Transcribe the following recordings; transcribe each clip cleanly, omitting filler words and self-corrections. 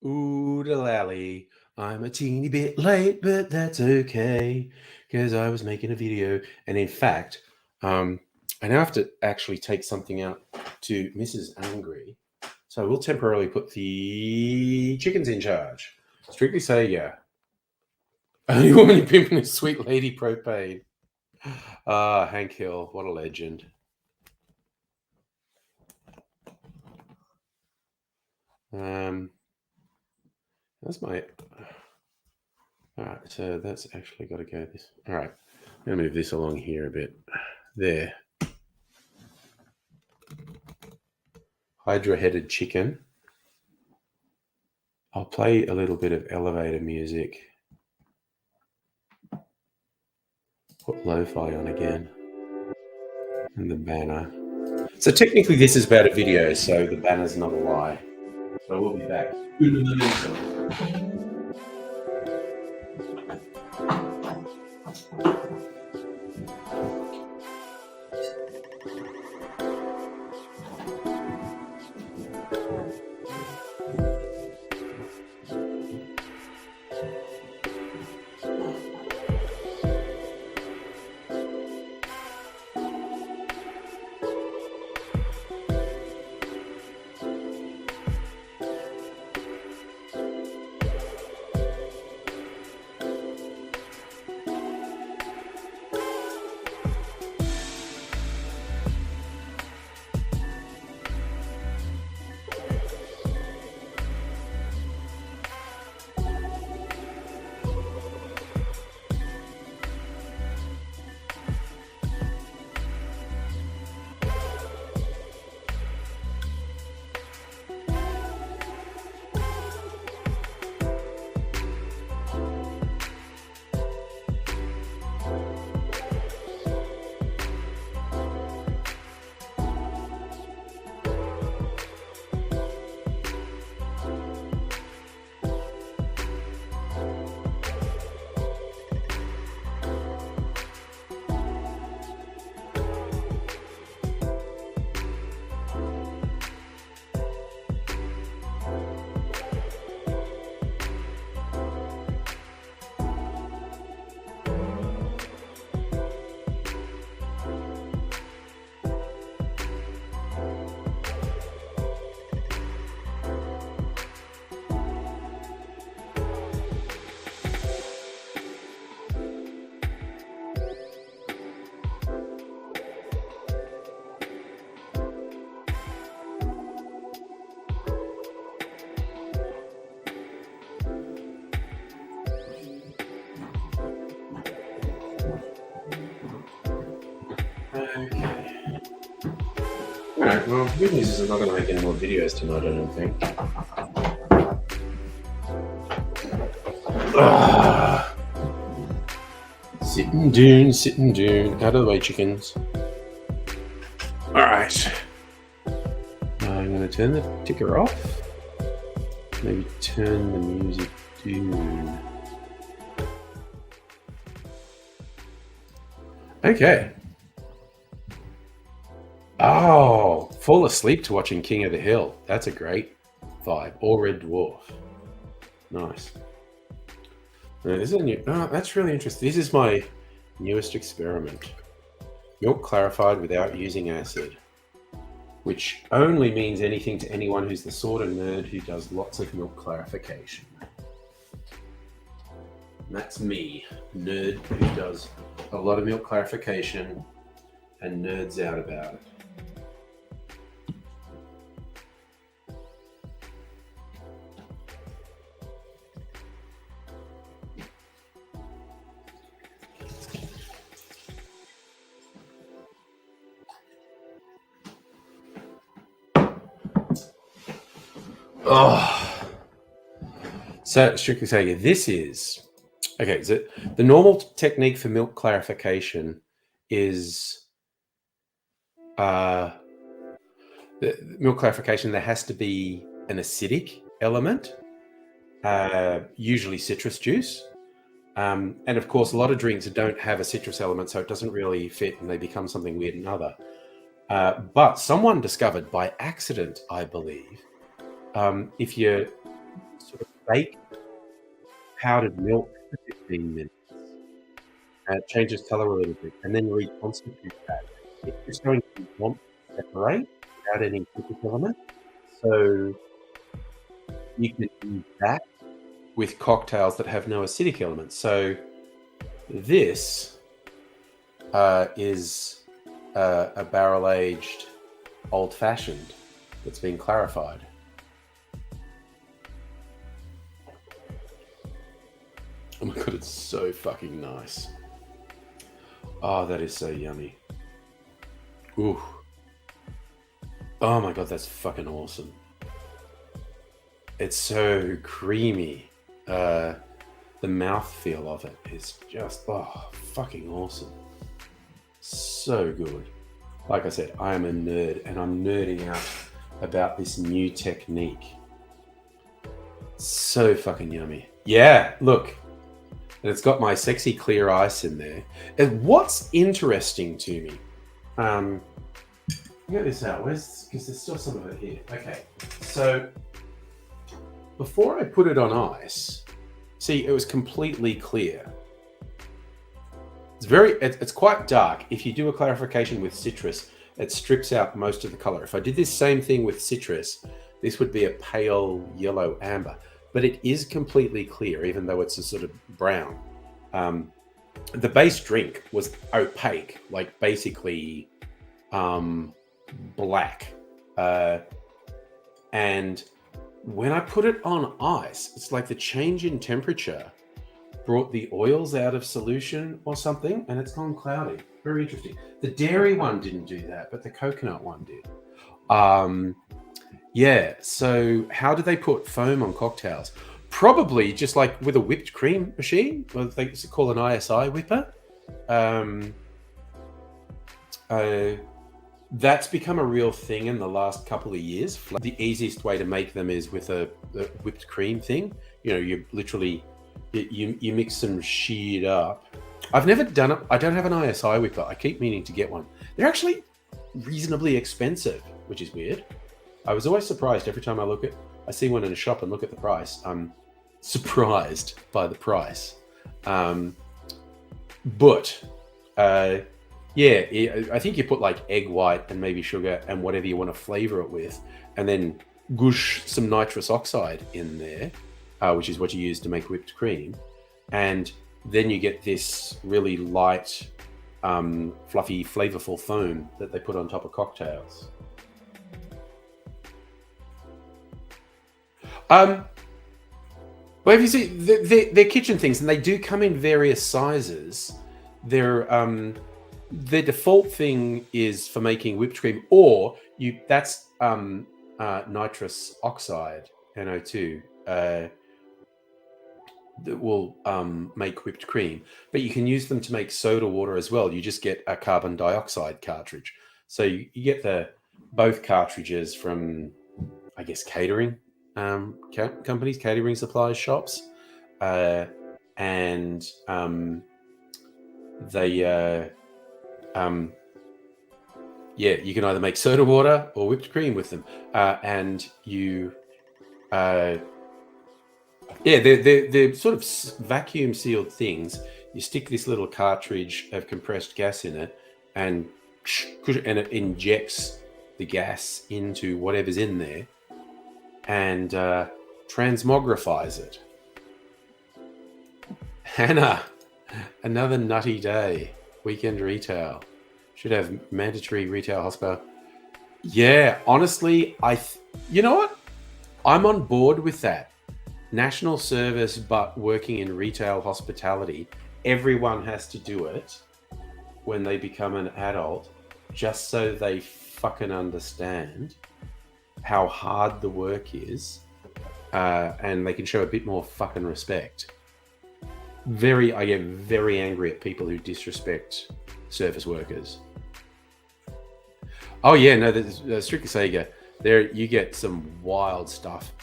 Oodalally, I'm a teeny bit late, but that's okay, because I was making a video, and in fact, I now have to actually take something out to Mrs. Angry, so we'll temporarily put the chickens in charge. Strictly say, yeah. Only woman in pimping is sweet lady Propane. Hank Hill, what a legend. That's my... All right, so that's actually got to go this... All right, I'm going to move this along here a bit. There. Hydra-headed chicken. I'll play a little bit of elevator music. Put lo-fi on again. And the banner. So technically this is about a video, so the banner's not a lie. So we'll be back. Okay. Alright, well, the good news is I'm not going to make any more videos tonight, I don't think. Sitting down. Out of the way, chickens. Alright. I'm going to turn the ticker off. Maybe turn the music down. Okay. Oh, fall asleep to watching King of the Hill. That's a great vibe. Or Red Dwarf. Nice. Now, this is a new... Oh, that's really interesting. This is my newest experiment. Milk clarified without using acid. Which only means anything to anyone who's the sort of nerd who does lots of milk clarification. And that's me, nerd who does a lot of milk clarification and nerds out about it. Oh. So strictly saying, this is okay. So the normal technique for milk clarification is the milk clarification. There has to be an acidic element, usually citrus juice. And of course, a lot of drinks don't have a citrus element, so it doesn't really fit, and they become something weird and other. But someone discovered by accident, I believe, if you sort of bake powdered milk for 15 minutes, it changes color a little bit, and then reconstitute that. It's just going to want to separate without any citric element. So you can use that with cocktails that have no acidic elements. So this is a barrel-aged old-fashioned that's been clarified. Oh my god, it's so fucking nice. Oh, that is so yummy. Ooh. Oh my god, that's fucking awesome. It's so creamy. The mouthfeel of it is just, fucking awesome. So good. Like I said, I am a nerd, and I'm nerding out about this new technique. So fucking yummy. Yeah, look. And it's got my sexy clear ice in there. And what's interesting to me, get this out, because there's still some of it here. Okay, so before I put it on ice, see, it was completely clear. It's quite dark. If you do a clarification with citrus, it strips out most of the color. If I did this same thing with citrus, this would be a pale yellow amber, but it is completely clear, even though it's a sort of brown. The base drink was opaque, like basically black. And when I put it on ice, it's like the change in temperature brought the oils out of solution or something, and it's gone cloudy. Very interesting. The dairy one didn't do that, but the coconut one did. Yeah, so how do they put foam on cocktails? Probably just like with a whipped cream machine, or they call an ISI whipper. That's become a real thing in the last couple of years. The easiest way to make them is with a whipped cream thing. You know, you literally you mix some shit up. I've never done it. I don't have an ISI whipper. I keep meaning to get one. They're actually reasonably expensive, which is weird. I was always surprised every time I see one in a shop and look at the price. I'm surprised by the price. Yeah, I think you put like egg white and maybe sugar and whatever you want to flavor it with, and then goosh some nitrous oxide in there, which is what you use to make whipped cream. And then you get this really light, fluffy, flavorful foam that they put on top of cocktails. Well, if you see, they're kitchen things, and they do come in various sizes. The default thing is for making whipped cream, or that's nitrous oxide, NO2, that will make whipped cream. But you can use them to make soda water as well. You just get a carbon dioxide cartridge. So you get both cartridges from, I guess, catering companies, catering supplies shops, and they you can either make soda water or whipped cream with them, and they're sort of vacuum sealed things. You stick this little cartridge of compressed gas in it, and it injects the gas into whatever's in there, and transmogrifies it. Hannah, another nutty day. Weekend retail. Should have mandatory retail hospital. Yeah, honestly, you know what? I'm on board with that. National service, but working in retail hospitality. Everyone has to do it when they become an adult, just so they fucking understand how hard the work is and they can show a bit more fucking respect. I get very angry at people who disrespect service workers. Oh yeah, no, strictly Sega. There you get some wild stuff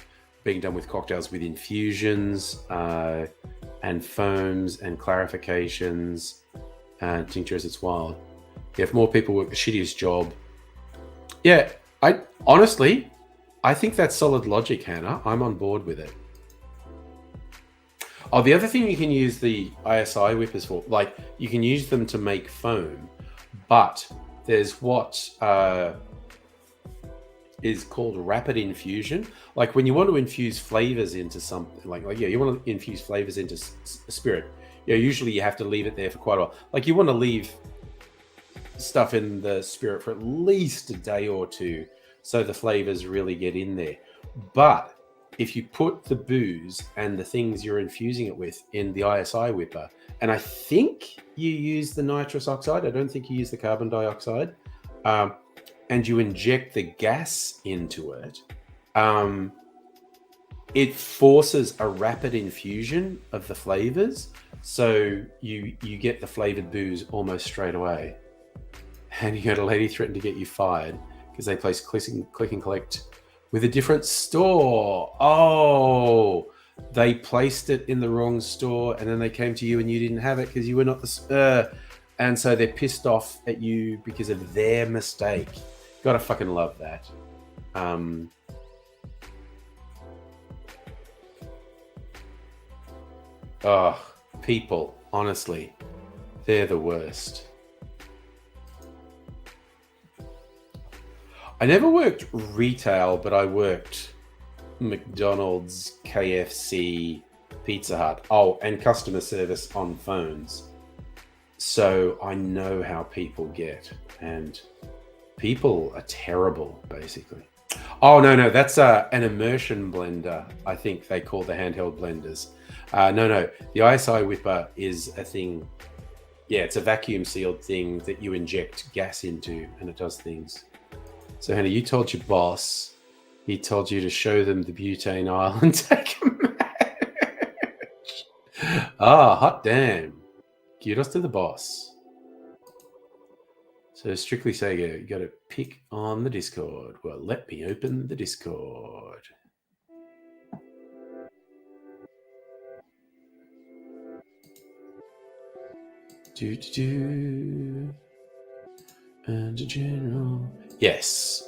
being done with cocktails with infusions and foams and clarifications and tinctures. It's wild. Yeah, if more people work the shittiest job. Yeah, I honestly, I think that's solid logic, Hannah. I'm on board with it. Oh, the other thing you can use the ISI whippers for, like you can use them to make foam, but there's what is called rapid infusion. Like when you want to infuse flavors into something, like yeah, you want to infuse flavors into spirit. Yeah, usually you have to leave it there for quite a while. Like you want to leave stuff in the spirit for at least a day or two, so the flavors really get in there. But if you put the booze and the things you're infusing it with in the ISI whipper, and I think you use the nitrous oxide, I don't think you use the carbon dioxide, and you inject the gas into it, it forces a rapid infusion of the flavors, so you get the flavored booze almost straight away. And you had a lady threaten to get you fired because they placed click and collect with a different store. Oh, they placed it in the wrong store, and then they came to you and you didn't have it because you were not the and so they're pissed off at you because of their mistake. Gotta fucking love that. Oh, people, honestly, they're the worst. I never worked retail, but I worked McDonald's, KFC, Pizza Hut. Oh, and customer service on phones. So I know how people get, and people are terrible, basically. Oh, no, that's an immersion blender. I think they call the handheld blenders. No, the ISI whipper is a thing. Yeah, it's a vacuum sealed thing that you inject gas into, and it does things. So, Hannah, you told your boss, he told you to show them the butane aisle and take a match. Hot damn. Kudos to the boss. So, strictly Sega, you got to pick on the Discord. Well, let me open the Discord. And a general. Yes,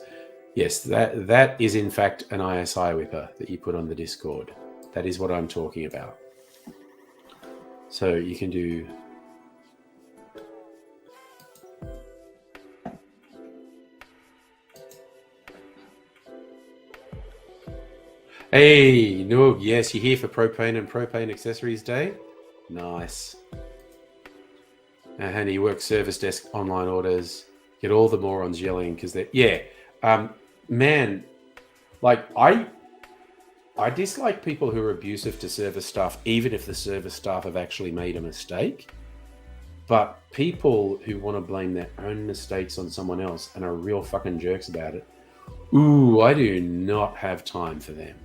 that is in fact an ISI whipper that you put on the Discord. That is what I'm talking about. So you can do. Hey, Noog, yes, you're here for Propane and Propane Accessories Day? Nice. And he works service desk, online orders, get all the morons yelling because they're... Yeah, man, like, I dislike people who are abusive to service staff, even if the service staff have actually made a mistake. But people who want to blame their own mistakes on someone else and are real fucking jerks about it, ooh, I do not have time for them.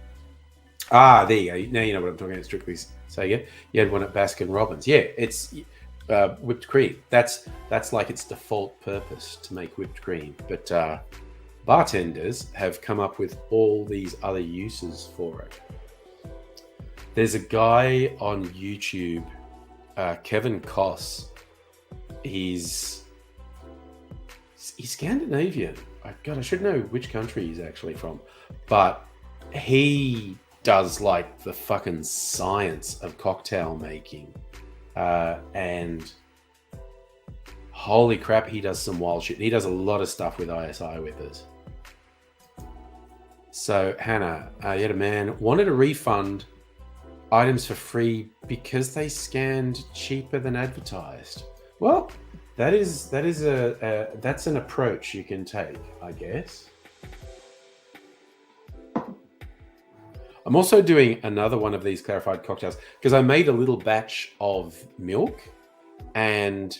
There you go. Now you know what I'm talking about, strictly Sega. You had one at Baskin Robbins. Yeah, it's whipped cream. That's like its default purpose, to make whipped cream. But bartenders have come up with all these other uses for it. There's a guy on YouTube, Kevin Koss. He's Scandinavian. I should know which country he's actually from, but he does like the fucking science of cocktail making, and holy crap, he does some wild shit. He does a lot of stuff with ISI whippers. So Hannah, you had a man wanted a refund items for free because they scanned cheaper than advertised. Well, that's an approach you can take, I guess. I'm also doing another one of these clarified cocktails because I made a little batch of milk, and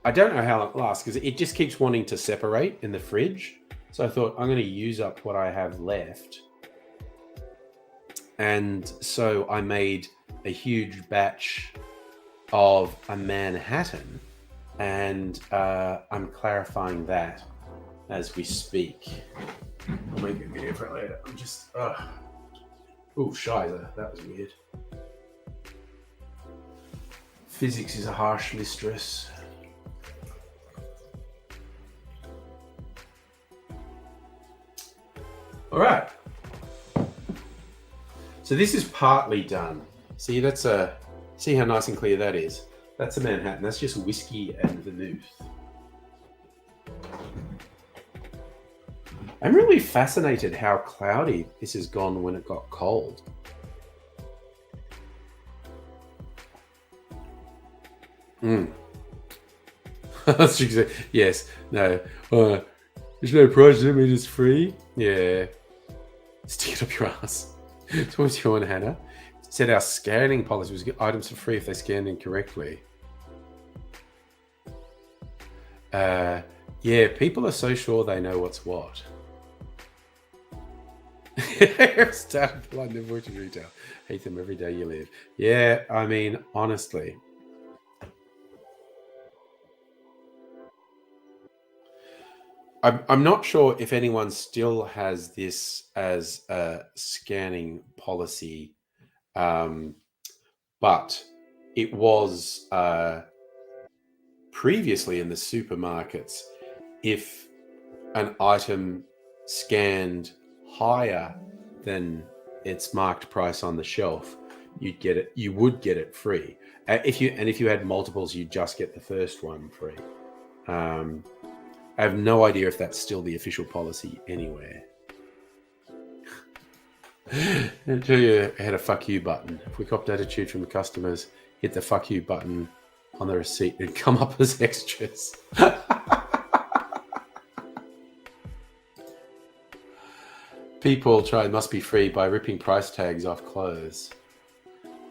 I don't know how long it lasts because it just keeps wanting to separate in the fridge. So I thought I'm going to use up what I have left And so I made a huge batch of a Manhattan, and I'm clarifying that as we speak. I'll make a video for it later. I'm just, oh, shiza, that was weird. Physics is a harsh mistress. All right. So this is partly done. See, see how nice and clear that is? That's a Manhattan. That's just whiskey and vermouth. I'm really fascinated how cloudy this has gone when it got cold. Yes, no. There's no price limit, it's free. Yeah. Stick it up your ass. So what's your one, Hannah? It said our scanning policy was items for free if they scanned incorrectly. Yeah, people are so sure they know what's what. Started blind and voice retail. Hate them every day you live. Yeah, I mean, honestly. I'm not sure if anyone still has this as a scanning policy, but it was previously in the supermarkets. If an item scanned higher than its marked price on the shelf, you'd get it. You would get it free. If you had multiples, you'd just get the first one free. I have no idea if that's still the official policy anywhere. I'll tell you, I had a fuck you button. If we copped attitude from the customers, hit the fuck you button on the receipt, it'd come up as extras. People try must be free by ripping price tags off clothes.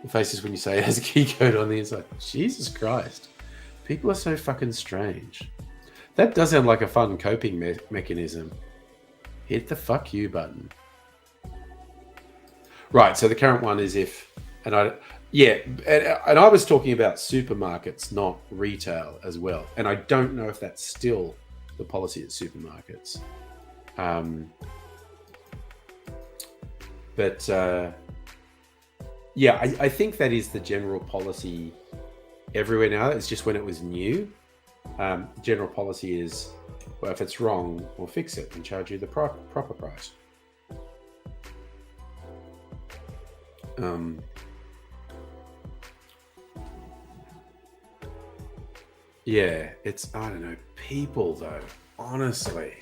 The faces when you say it has a key code on the inside. Jesus Christ. People are so fucking strange. That does sound like a fun coping mechanism. Hit the fuck you button. Right, so the current one is if, and I was talking about supermarkets, not retail as well. And I don't know if that's still the policy at supermarkets. Yeah, I think that is the general policy everywhere now. It's just when it was new. General policy is, well, if it's wrong, we'll fix it and charge you the proper price. Yeah, it's, I don't know, people though, honestly.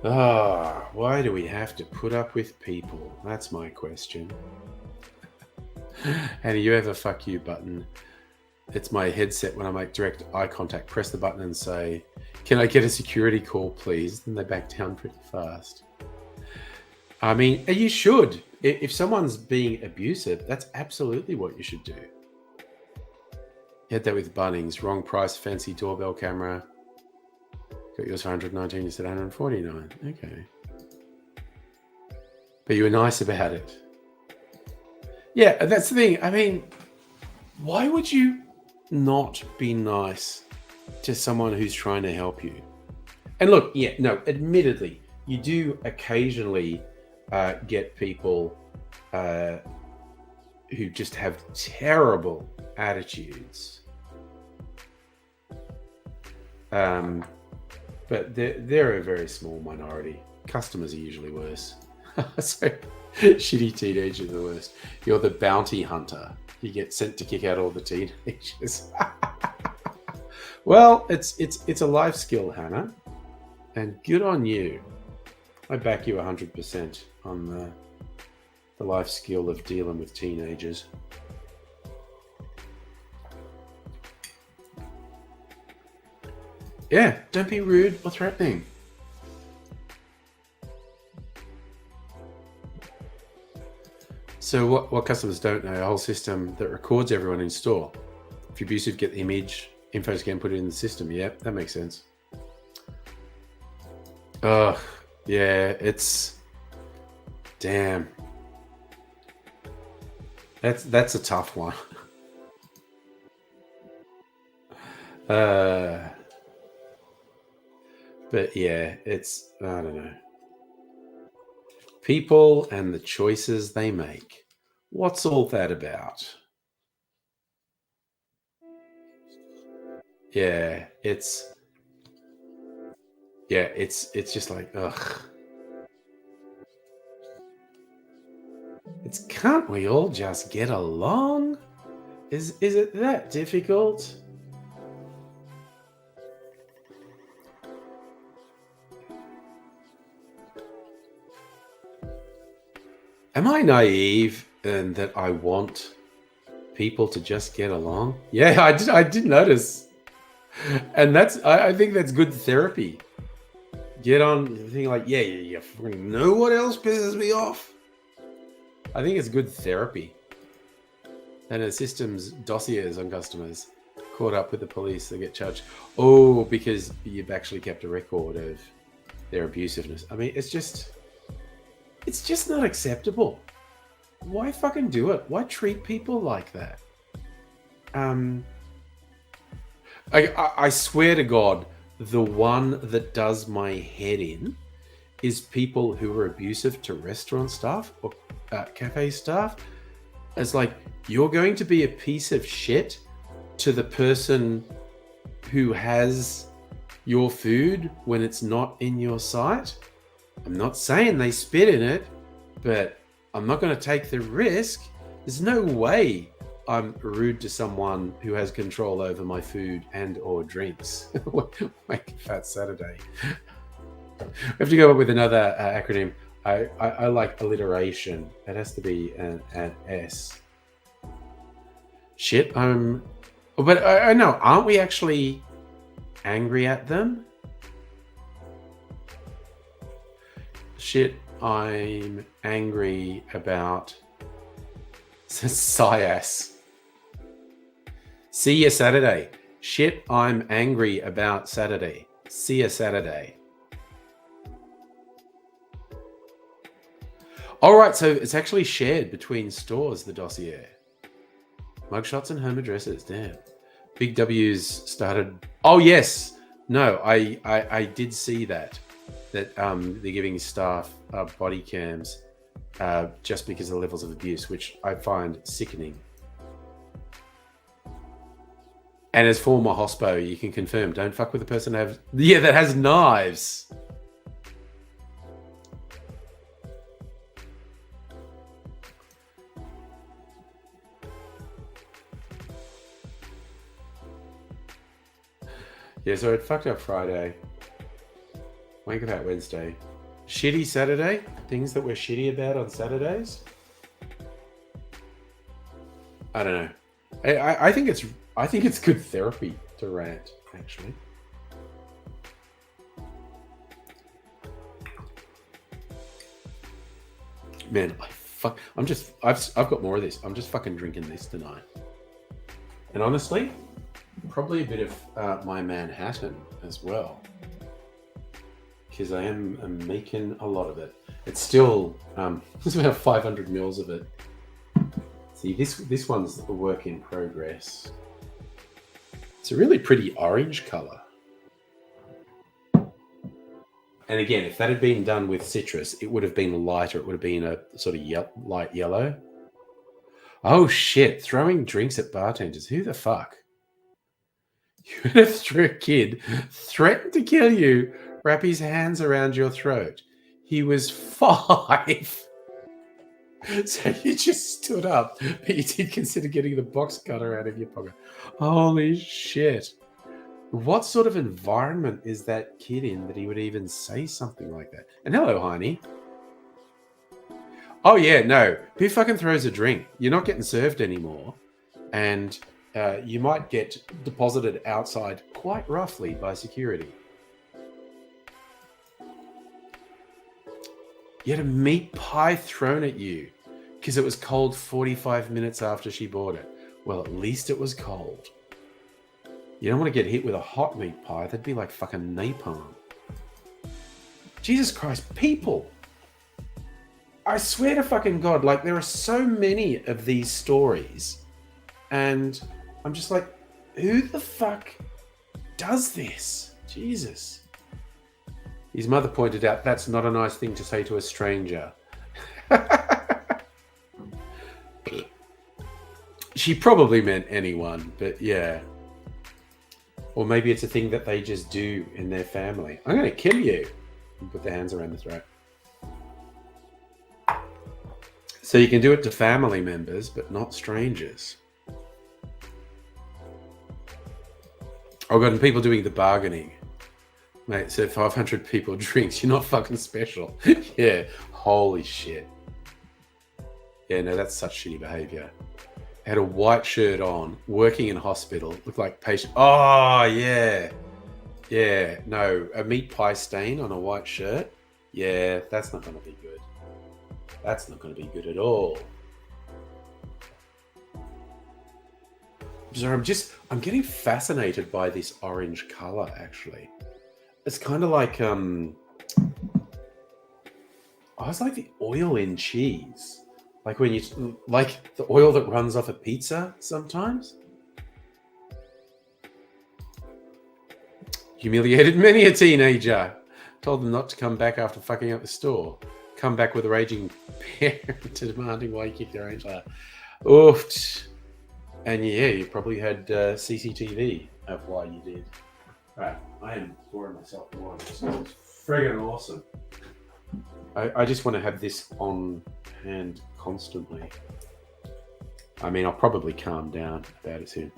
Why do we have to put up with people? That's my question. And do you have a fuck you button? It's my headset when I make direct eye contact. Press the button and say, "Can I get a security call, please?" Then they back down pretty fast. I mean, you should. If someone's being abusive, that's absolutely what you should do. You had that with Bunnings. Wrong price, fancy doorbell camera. Got yours for 119, you said 149. Okay. But you were nice about it. Yeah, that's the thing. I mean, why would you not be nice to someone who's trying to help you? And look, yeah, no, admittedly, you do occasionally get people who just have terrible attitudes. But they're a very small minority. Customers are usually worse. So shitty teenagers are the worst. You're the bounty hunter. You get sent to kick out all the teenagers. Well, it's a life skill, Hannah, and good on you. I back you 100% on the life skill of dealing with teenagers. Yeah, don't be rude or threatening. So what customers don't know, a whole system that records everyone in store. If you're abusive, get the image, info scan, put it in the system. Yep, that makes sense. Yeah, Damn. That's a tough one. But yeah, it's, I don't know. People and the choices they make. What's all that about? Yeah, it's just like, ugh. It's, can't we all just get along? Is it that difficult? Am I naive in that I want people to just get along? Yeah, I did notice. And I think that's good therapy. Get on the thing like, yeah, you know what else pisses me off? I think it's good therapy. And a system's dossiers on customers caught up with the police, they get charged. Oh, because you've actually kept a record of their abusiveness. I mean, it's just not acceptable. Why fucking do it? Why treat people like that? I swear to God, the one that does my head in is people who are abusive to restaurant staff or cafe staff. It's like, you're going to be a piece of shit to the person who has your food when it's not in your sight. I'm not saying they spit in it, but I'm not going to take the risk. There's no way I'm rude to someone who has control over my food and or drinks. Like Fat Saturday. We have to go up with another acronym. I like alliteration. It has to be an S. Shit, but I know, aren't we actually angry at them? Shit, I'm angry about SIAS. See you Saturday. Shit, I'm angry about Saturday. See you Saturday. All right, so it's actually shared between stores, the dossier. Mugshots and home addresses, damn. Big W's started. Oh, yes. No, I did see that they're giving staff body cams just because of the levels of abuse, which I find sickening. And as former hospo, you can confirm, don't fuck with the person that has knives. Yeah, so it fucked up Friday. Wank about Wednesday. Shitty Saturday. Things that we're shitty about on Saturdays. I don't know. I think it's good therapy to rant, actually. Man, I've got more of this. I'm just fucking drinking this tonight. And honestly, probably a bit of my Manhattan as well, because I am making a lot of it. It's still there's about 500 mils of it. See, this one's a work in progress. It's a really pretty orange color. And again, if that had been done with citrus, it would have been lighter. It would have been a sort of light yellow. Oh shit! Throwing drinks at bartenders. Who the fuck? You would have through a kid, threatened to kill you, wrap his hands around your throat. He was 5. So you just stood up, but you did consider getting the box cutter out of your pocket. Holy shit. What sort of environment is that kid in that he would even say something like that? And hello, Heine. Oh, yeah, no. Who fucking throws a drink? You're not getting served anymore. And you might get deposited outside quite roughly by security. You had a meat pie thrown at you because it was cold 45 minutes after she bought it. Well, at least it was cold. You don't want to get hit with a hot meat pie. That'd be like fucking napalm. Jesus Christ, people. I swear to fucking God, like there are so many of these stories, and I'm just like, who the fuck does this? Jesus. His mother pointed out that's not a nice thing to say to a stranger. She probably meant anyone, but yeah. Or maybe it's a thing that they just do in their family. I'm going to kill you. And put their hands around the throat. So you can do it to family members, but not strangers. I've gotten people doing the bargaining. Mate, so 500 people drinks. You're not fucking special. Yeah, holy shit. Yeah, no, that's such shitty behavior. Had a white shirt on, working in hospital, looked like patient. Oh, yeah. Yeah, no, a meat pie stain on a white shirt. Yeah, that's not going to be good. That's not going to be good at all. So I'm getting fascinated by this orange color, actually. It's kind of like, I was like the oil in cheese. Like when you, like the oil that runs off a pizza sometimes. Humiliated many a teenager. Told them not to come back after fucking up the store. Come back with a raging parent demanding why you kicked their own child. Oof. And yeah, you probably had CCTV of why you did. Right, I am pouring myself more. It's friggin' awesome. I just want to have this on hand constantly. I mean, I'll probably calm down about it soon.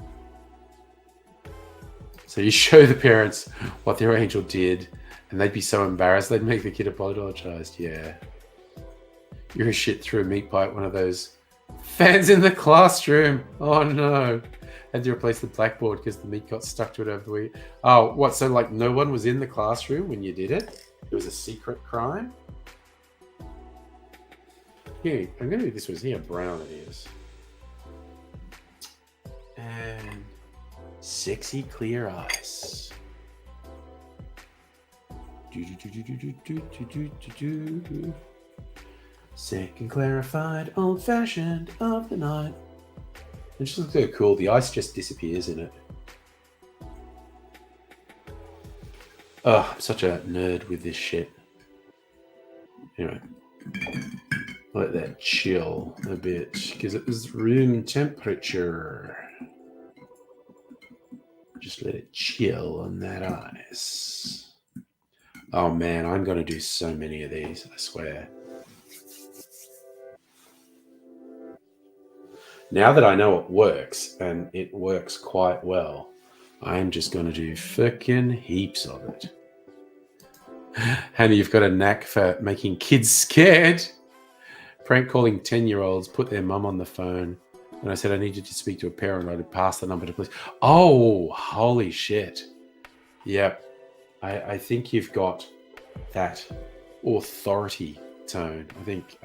So you show the parents what their angel did, and they'd be so embarrassed they'd make the kid apologize. Yeah. You're a shit through a meat pie at one of those fans in the classroom. Oh no. Had to replace the blackboard because the meat got stuck to it over the week. Oh, what? So like no one was in the classroom when you did it? It was a secret crime? Yeah, I'm going to do this one. See how brown it is. And sexy clear ice. Second clarified old fashioned of the night. It just looks so cool. The ice just disappears in it. Oh, I'm such a nerd with this shit. Anyway. Let that chill a bit because it was room temperature. Just let it chill on that ice. Oh man, I'm going to do so many of these, I swear. Now that I know it works, and it works quite well, I'm just going to do frickin' heaps of it. Hannah, you've got a knack for making kids scared. Prank calling 10-year-olds, put their mum on the phone. And I said I needed to speak to a parent. I'd pass the number to police. Oh, holy shit. Yep. I think you've got that authority tone. I think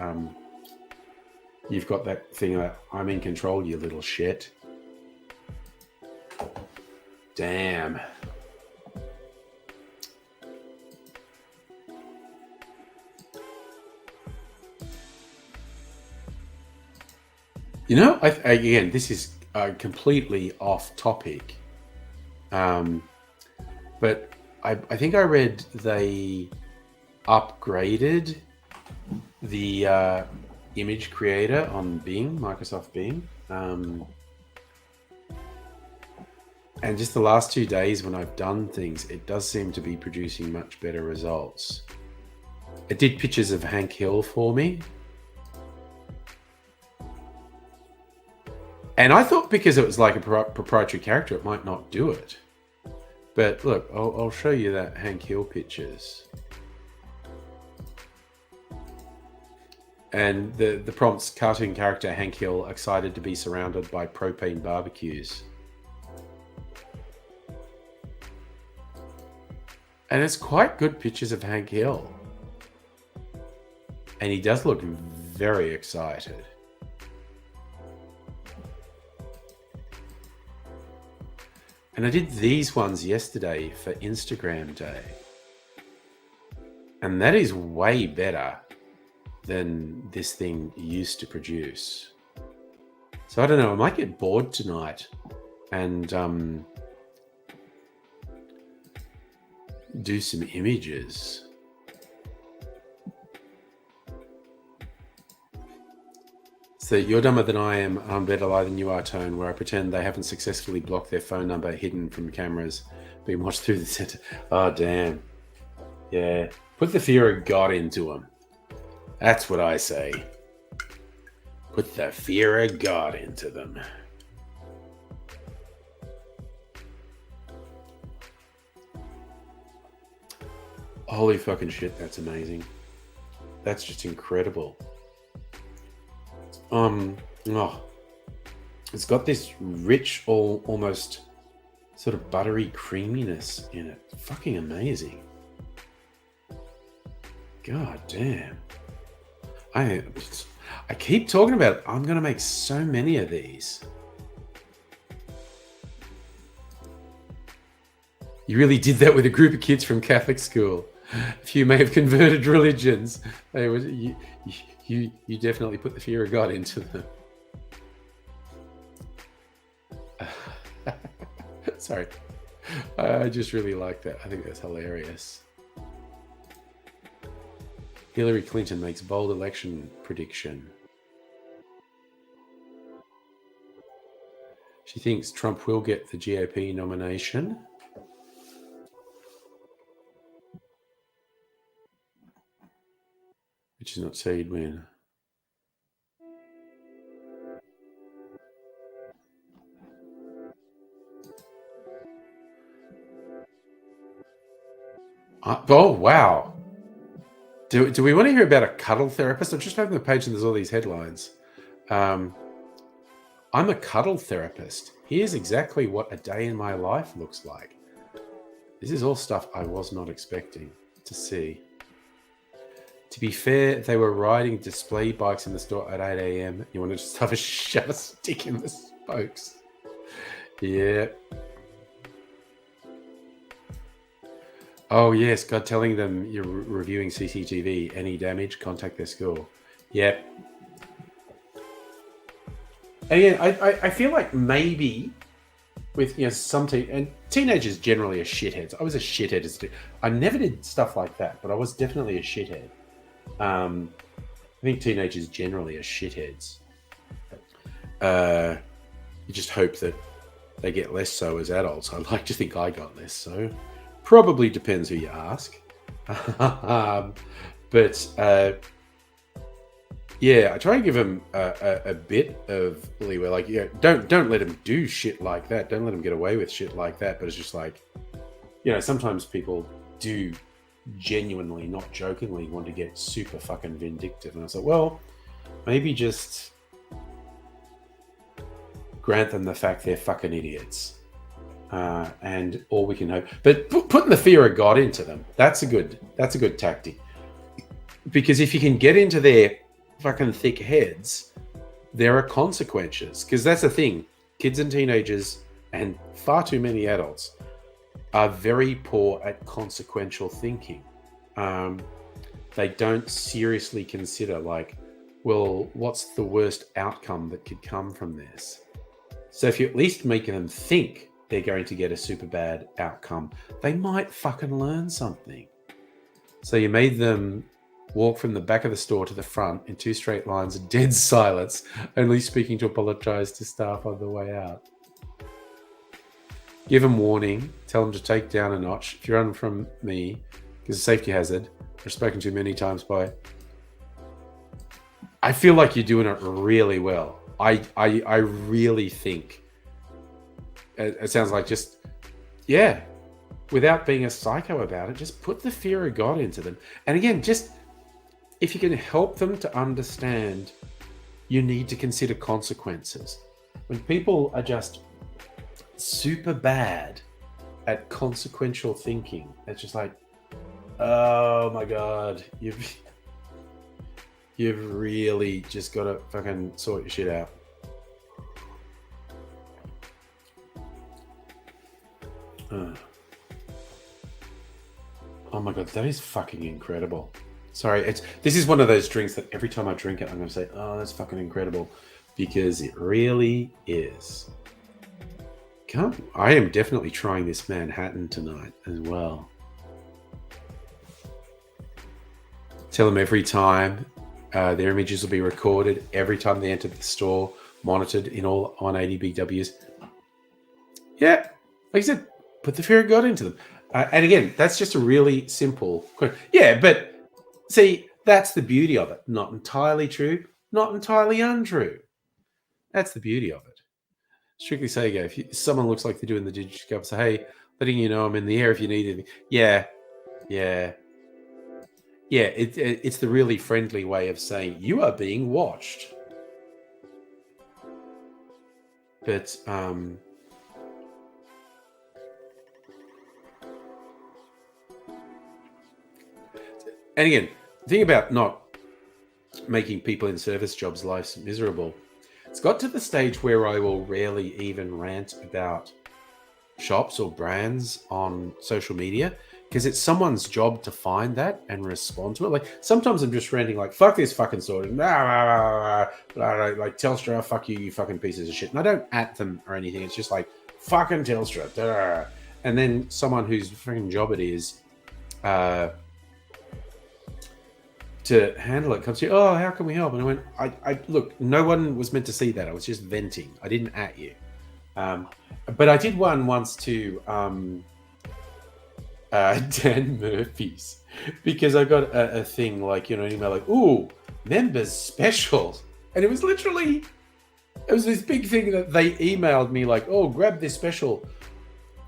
you've got that thing that I'm in control, you little shit. Damn. You know, again, this is completely off topic. But I think I read they upgraded the image creator on Bing, Microsoft Bing. And just the last 2 days when I've done things, it does seem to be producing much better results. It did pictures of Hank Hill for me. And I thought because it was like a proprietary character, it might not do it. But look, I'll show you that Hank Hill pictures. And the prompt's cartoon character Hank Hill excited to be surrounded by propane barbecues. And it's quite good pictures of Hank Hill. And he does look very excited. And I did these ones yesterday for Instagram Day. And that is way better than this thing used to produce. So I don't know, I might get bored tonight and do some images. So you're dumber than I am, I'm better lie than you are, Tone, where I pretend they haven't successfully blocked their phone number hidden from cameras being watched through the center. Oh, damn. Yeah. Put the fear of God into them. That's what I say. Put the fear of God into them. Holy fucking shit, that's amazing. That's just incredible. It's got this rich, almost sort of buttery creaminess in it. Fucking amazing. God damn. I keep talking about it. I'm going to make so many of these. You really did that with a group of kids from Catholic school. A few may have converted religions. You definitely put the fear of God into them. Sorry. I just really like that. I think that's hilarious. Hillary Clinton makes bold election prediction. She thinks Trump will get the GOP nomination. Which is not say he'd win. Oh, wow. Do we want to hear about a cuddle therapist? I've just opened the page and there's all these headlines. I'm a cuddle therapist. Here's exactly what a day in my life looks like. This is all stuff I was not expecting to see. To be fair, they were riding display bikes in the store at 8 a.m. You want to just have a shove a stick in the spokes. Yeah. Oh, yes. God telling them you're reviewing CCTV. Any damage, contact their school. Yep. And again, I feel like maybe with some and teenagers generally are shitheads. I was a shithead as a I never did stuff like that, but I was definitely a shithead. I think teenagers generally are shitheads. You just hope that they get less so as adults. I'd like to think I got less so. Probably depends who you ask. But yeah, I try and give them a bit of leeway. Like, don't let them do shit like that. Don't let them get away with shit like that. But it's just like, sometimes people do genuinely, not jokingly, want to get super fucking vindictive. And I was like, well, maybe just grant them the fact they're fucking idiots. And all we can hope, but putting the fear of God into them, that's a good tactic. Because if you can get into their fucking thick heads, there are consequences. Because that's the thing, kids and teenagers and far too many adults are very poor at consequential thinking. They don't seriously consider, like, well, what's the worst outcome that could come from this? So if you at least make them think they're going to get a super bad outcome, they might fucking learn something. So you made them walk from the back of the store to the front in 2 straight lines of dead silence, only speaking to apologize to staff on the way out. Give them warning, tell them to take down a notch. If you run from me, because it's a safety hazard, I've spoken to many times by. I feel like you're doing it really well. I really think it sounds like just, without being a psycho about it, just put the fear of God into them. And again, just if you can help them to understand, you need to consider consequences. When people are just super bad at consequential thinking, it's just like, oh my God, you've really just got to fucking sort your shit out. Oh my God, that is fucking incredible. Sorry, this is one of those drinks that every time I drink it, I'm going to say, "Oh, that's fucking incredible," because it really is. I am definitely trying this Manhattan tonight as well. Tell them every time their images will be recorded, every time they enter the store, monitored in all on 80 BWs. Yeah, like I said, put the fear of God into them. And again, that's just a really simple question. Yeah, but see, that's the beauty of it. Not entirely true, not entirely untrue. That's the beauty of it. Strictly Sega, if someone looks like they're doing the Digicup, say, hey, letting you know I'm in the air if you need anything. Yeah. It's the really friendly way of saying you are being watched. But and again, the thing about not making people in service jobs' lives miserable, it's got to the stage where I will rarely even rant about shops or brands on social media because it's someone's job to find that and respond to it. Like sometimes I'm just ranting like, fuck this fucking store, like Telstra, fuck you, you fucking pieces of shit. And I don't at them or anything. It's just like, fucking Telstra. And then someone whose freaking job it is to handle it comes to you, oh, how can we help? And I went, I look, no one was meant to see that. I was just venting. I didn't at you. But I did one once to Dan Murphy's because I got a thing like, an email like, ooh, members special. And it was literally, it was this big thing that they emailed me like, oh, grab this special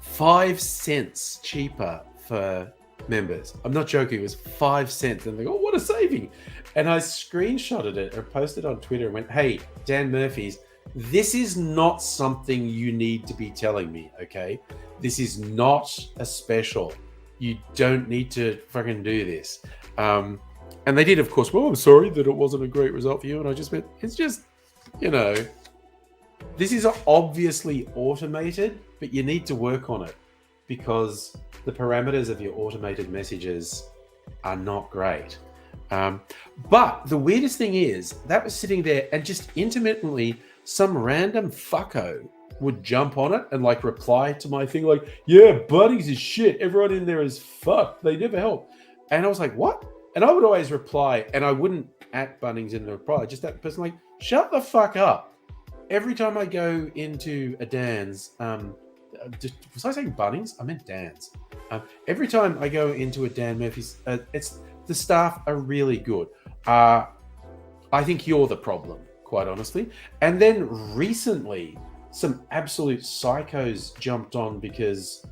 5 cents cheaper for members. I'm not joking. It was 5 cents. And they go, oh, what a saving. And I screenshotted it or posted on Twitter and went, hey, Dan Murphy's, this is not something you need to be telling me, okay? This is not a special. You don't need to fucking do this. And they did, of course, well, I'm sorry that it wasn't a great result for you. And I just went, it's just, this is obviously automated, but you need to work on it because the parameters of your automated messages are not great. But the weirdest thing is that was sitting there and just intermittently some random fucko would jump on it and like reply to my thing like, yeah, Bunnings is shit. Everyone in there is fucked. They never help. And I was like, what? And I would always reply, and I wouldn't at Bunnings in the reply, just that person like, shut the fuck up. Every time I go into a Dan's, was I saying Bunnings? I meant Dan's. Every time I go into a Dan Murphy's, the staff are really good. I think you're the problem, quite honestly. And then recently, some absolute psychos jumped on because,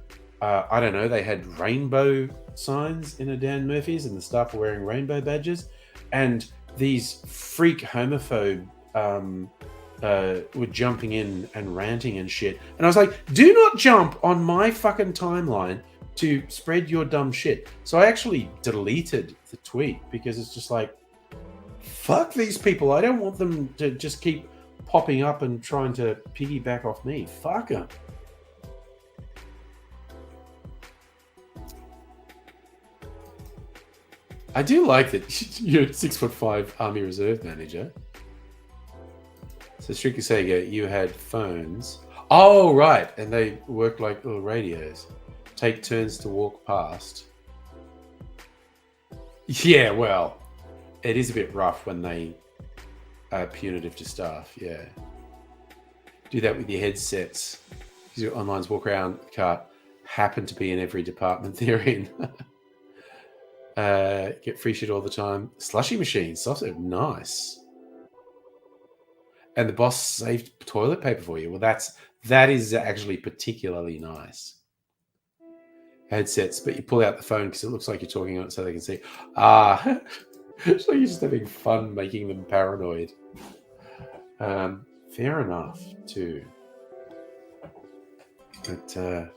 I don't know, they had rainbow signs in a Dan Murphy's and the staff were wearing rainbow badges. And these freak homophobe were jumping in and ranting and shit. And I was like, do not jump on my fucking timeline to spread your dumb shit. So I actually deleted the tweet because it's just like, fuck these people. I don't want them to just keep popping up and trying to piggyback off me. Fuck them. I do like that you're a 6'5" Army Reserve manager. So Strictly Sega, you had phones. Oh, right. And they worked like little radios. Take turns to walk past. Yeah, well, it is a bit rough when they are punitive to staff, yeah. Do that with your headsets. Because your online's walk around cart happen to be in every department they're in. Get free shit all the time. Slushy machines, sausage, nice. And the boss saved toilet paper for you. Well, that is actually particularly nice. Headsets, but you pull out the phone because it looks like you're talking on it so they can see. So you're just having fun making them paranoid. Fair enough, too. But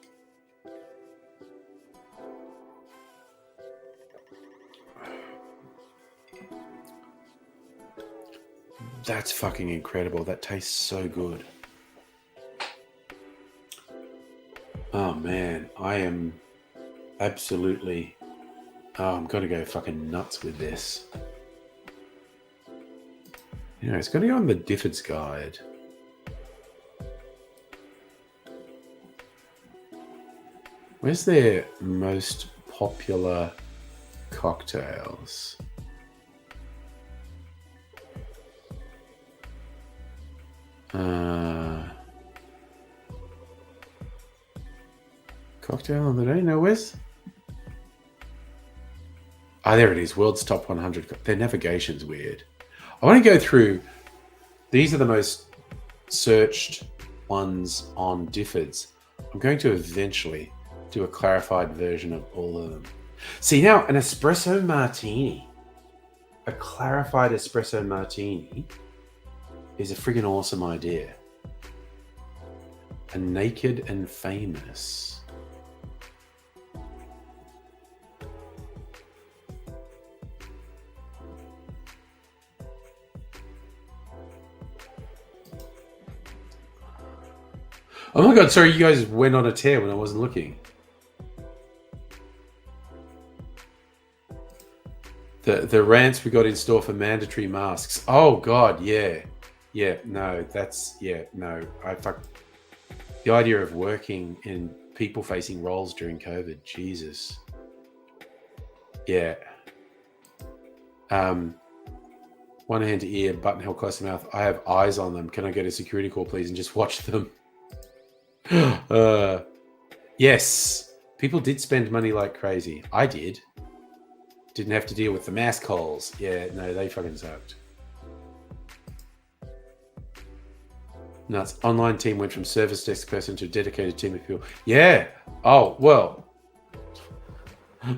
that's fucking incredible. That tastes so good. Oh man, I am absolutely Oh, I'm going to go fucking nuts with this. You know, it's going to go on the Difford's Guide. Where's their most popular cocktails? Cocktail of the day? No, where's? Ah, there it is. World's top 100. Their navigation's weird. I want to go through. These are the most searched ones on Difford's. I'm going to eventually do a clarified version of all of them. See, now an espresso martini, a clarified espresso martini, is a friggin' awesome idea. A naked and famous. Oh my god, sorry, you guys went on a tear when I wasn't looking. The rants we got in store for mandatory masks. Oh god, yeah. Yeah, no, that's, yeah, no. The idea of working in people-facing roles during COVID, Jesus. Yeah. One hand to ear, button held close to mouth. I have eyes on them. Can I get a security call, please, and just watch them? Yes. People did spend money like crazy. I did. Didn't have to deal with the mask calls. Yeah, no, they fucking sucked. Nuts. Online team went from service desk person to dedicated team of people. Yeah. Oh, well.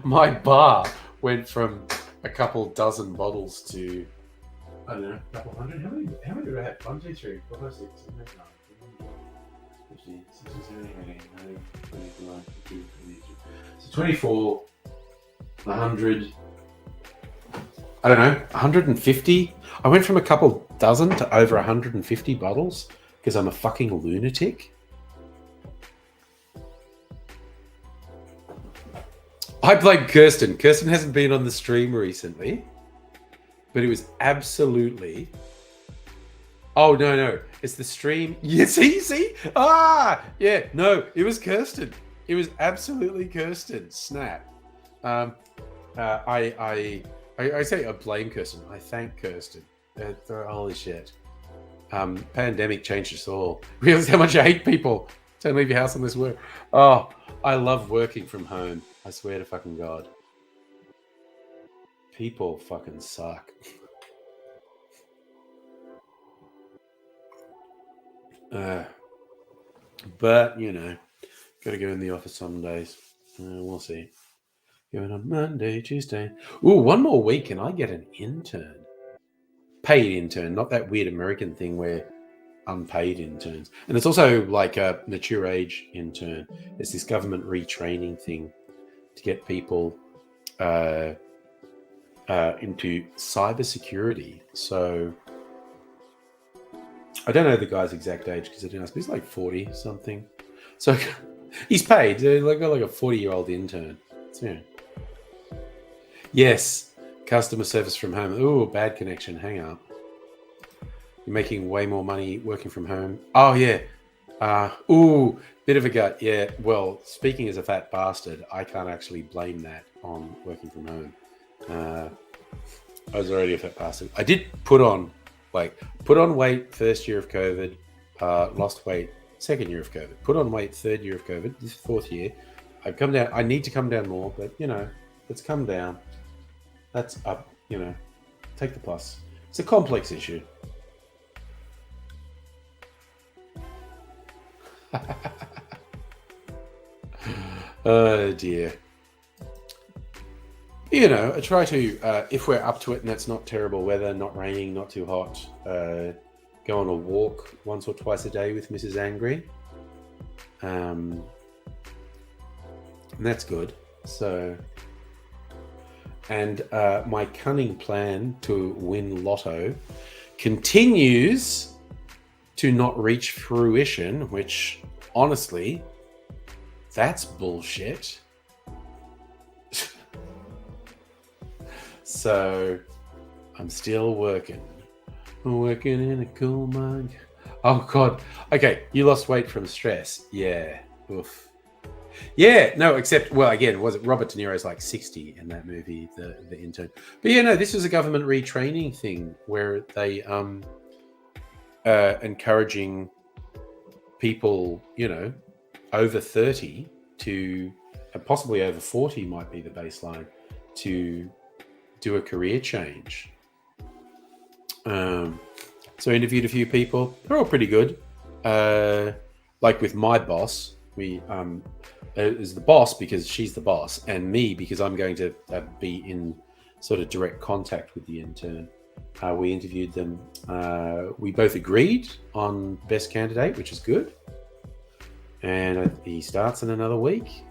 My bar went from a couple dozen bottles to, I don't know, a couple hundred. How many do I have? 1, 2, 3, 4, 5, 6, 7, 8, 9, 10, 16, 17, 18, 19, 20, 21, 22, 23. So 24, 100, I don't know, 150. I went from a couple dozen to over 150 bottles because I'm a fucking lunatic. I blame Kirsten. Kirsten hasn't been on the stream recently, but it was absolutely... Oh, no. It's the stream. Yeah, see? Ah, yeah. No, it was Kirsten. It was absolutely Kirsten. Snap. I say I blame Kirsten. I thank Kirsten. Holy shit. Pandemic changed us all. Realize how much I hate people. Don't leave your house unless work. Oh, I love working from home. I swear to fucking God. People fucking suck. But, you know, got to go in the office some days. We'll see. Going on Monday, Tuesday. Ooh, one more week and I get an intern. Paid intern, not that weird American thing where unpaid interns. And it's also like a mature age intern. It's this government retraining thing to get people into cybersecurity. So I don't know the guy's exact age because I didn't ask, but he's like 40 something. So he's paid. Like a 40-year-old intern. So, yeah. Yes, customer service from home. Ooh, bad connection. Hang up. You're making way more money working from home. Oh, yeah. Ooh, bit of a gut. Yeah, well, speaking as a fat bastard, I can't actually blame that on working from home. I was already a fat bastard. I did put on weight first year of COVID, lost weight second year of COVID, put on weight third year of COVID, this fourth year. I've come down. I need to come down more, but, you know, let's come down. That's up, you know, take the plus. It's a complex issue. Oh dear. You know, I try to, if we're up to it and it's not terrible weather, not raining, not too hot, go on a walk once or twice a day with Mrs. Angry. And that's good. So, and my cunning plan to win Lotto continues to not reach fruition, which honestly, that's bullshit. So I'm still working in a coal mine. Oh God. Okay, you lost weight from stress. Yeah. Oof. Yeah, no, except, well, again, was it Robert De Niro's like 60 in that movie, the intern? But yeah, no, this was a government retraining thing where they encouraging people, over 30 to, and possibly over 40 might be the baseline, to do a career change. So I interviewed a few people. They're all pretty good. Like with my boss, we is the boss because she's the boss, and me because I'm going to be in sort of direct contact with the intern. We interviewed them. We both agreed on best candidate, which is good. And he starts in another week.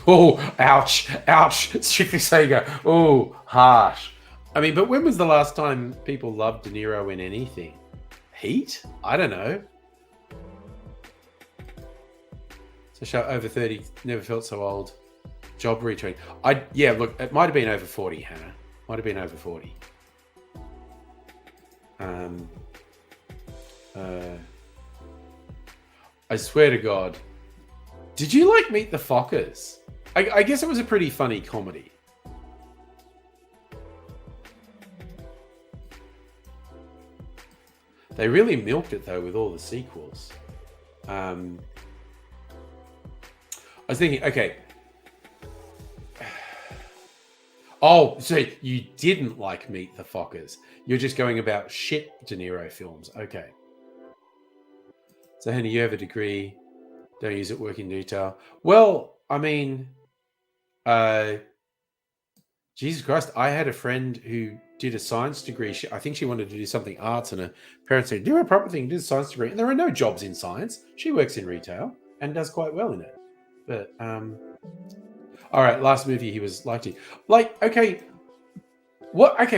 Oh, ouch, ouch. Strictly Sega. Oh, harsh. I mean, but when was the last time people loved De Niro in anything? Heat? I don't know. So show over 30, never felt so old. Job retrain. Yeah, look, it might have been over 40, Hannah. Might have been over 40. I swear to God. Did you like Meet the Fockers? I guess it was a pretty funny comedy. They really milked it, though, with all the sequels. I was thinking, okay. Oh, so you didn't like Meet the Fockers. You're just going about shit De Niro films. Okay. So, Henry, you have a degree. Don't use it, work in detail. Well, I mean, Jesus Christ, I had a friend who did a science degree. I think she wanted to do something arts, and her parents said, do a proper thing, do a science degree. And there are no jobs in science. She works in retail and does quite well in it. But, all right, last movie he was liked to. Like, okay,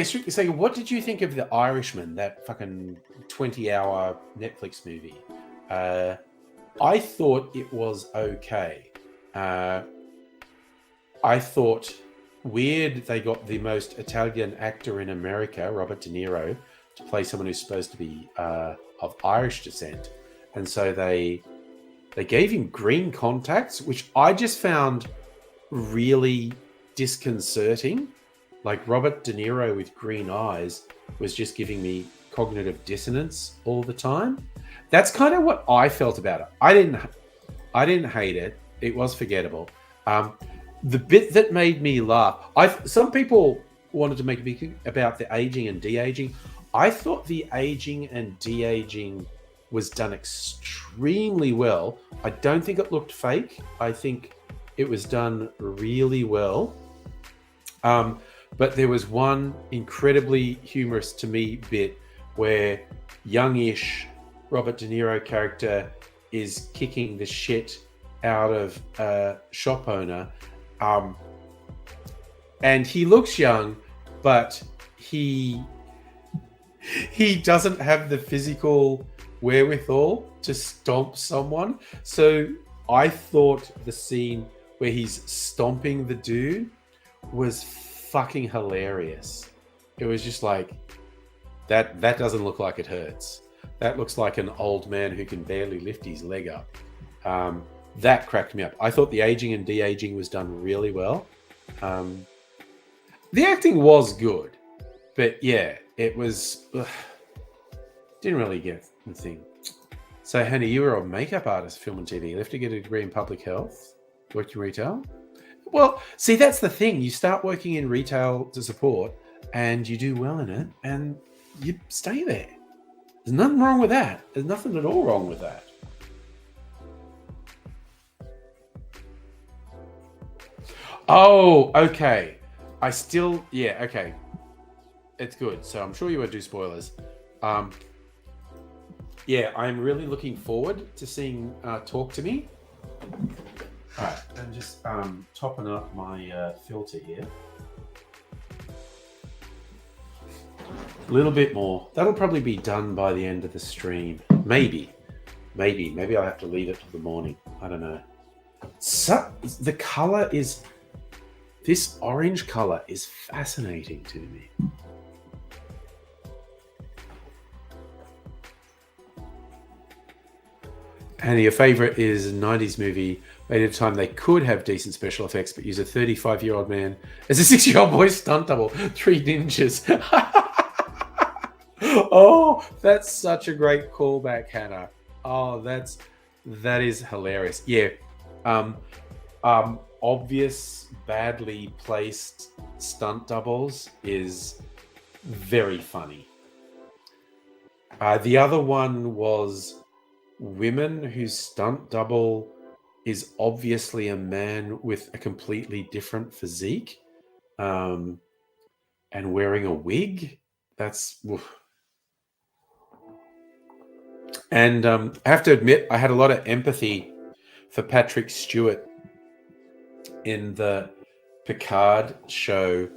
strictly saying, what did you think of The Irishman, that fucking 20-hour Netflix movie? I thought it was okay. I thought weird they got the most Italian actor in America, Robert De Niro, to play someone who's supposed to be of Irish descent. And so they gave him green contacts, which I just found really disconcerting. Like Robert De Niro with green eyes was just giving me cognitive dissonance all the time. That's kind of what I felt about it. I didn't hate it. It was forgettable. The bit that made me laugh, some people wanted to make a big about the aging and de-aging. I thought the aging and de-aging was done extremely well. I don't think it looked fake. I think it was done really well. But there was one incredibly humorous to me bit where youngish Robert De Niro character is kicking the shit out of a shop owner. And he looks young, but he doesn't have the physical wherewithal to stomp someone. So I thought the scene where he's stomping the dude was fucking hilarious. It was just like, that doesn't look like it hurts. That looks like an old man who can barely lift his leg up. That cracked me up. I thought the aging and de-aging was done really well. The acting was good, but yeah, it was... didn't really get the thing. So, Hannah, you were a makeup artist, film and TV. You have to get a degree in public health, worked in retail. Well, see, that's the thing. You start working in retail to support, and you do well in it, and you stay there. There's nothing wrong with that. There's nothing at all wrong with that. Oh, okay. Okay. It's good. So I'm sure you won't do spoilers. Yeah, I'm really looking forward to seeing Talk to Me. All right, I'm just topping up my filter here. A little bit more. That'll probably be done by the end of the stream. Maybe I'll have to leave it till the morning. I don't know. So the color is This orange color is fascinating to me. And your favorite is a 90s movie made at a time they could have decent special effects, but use a 35-year-old man as a 6-year-old boy stunt double. 3 ninjas. Oh, that's such a great callback, Hannah. Oh, that is hilarious. Yeah. Obvious, badly placed stunt doubles is very funny. The other one was women whose stunt double is obviously a man with a completely different physique, and wearing a wig. That's oof. And I have to admit, I had a lot of empathy for Patrick Stewart in the Picard show,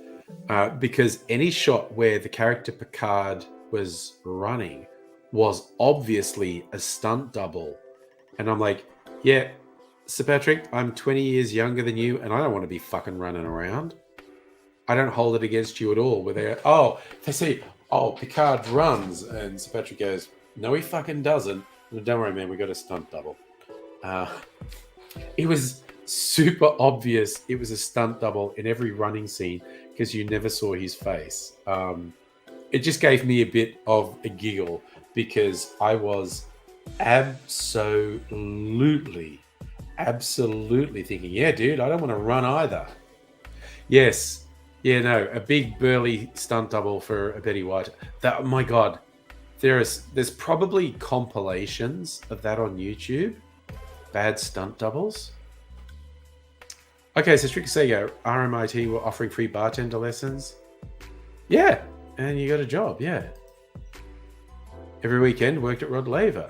because any shot where the character Picard was running was obviously a stunt double. And I'm like, yeah, Sir Patrick, I'm 20 years younger than you, and I don't want to be fucking running around. I don't hold it against you at all. Where they say, oh, Picard runs, and Sir Patrick goes, no, he fucking doesn't. Don't worry, man, we got a stunt double. It was super obvious it was a stunt double in every running scene because you never saw his face. It just gave me a bit of a giggle because I was absolutely thinking, yeah, dude, I don't want to run either. Yes. Yeah, no, a big burly stunt double for a Betty White. That, my God, there's probably compilations of that on YouTube. Bad stunt doubles. Okay, so Strict Sega, RMIT were offering free bartender lessons. Yeah, and you got a job, yeah. Every weekend, worked at Rod Laver.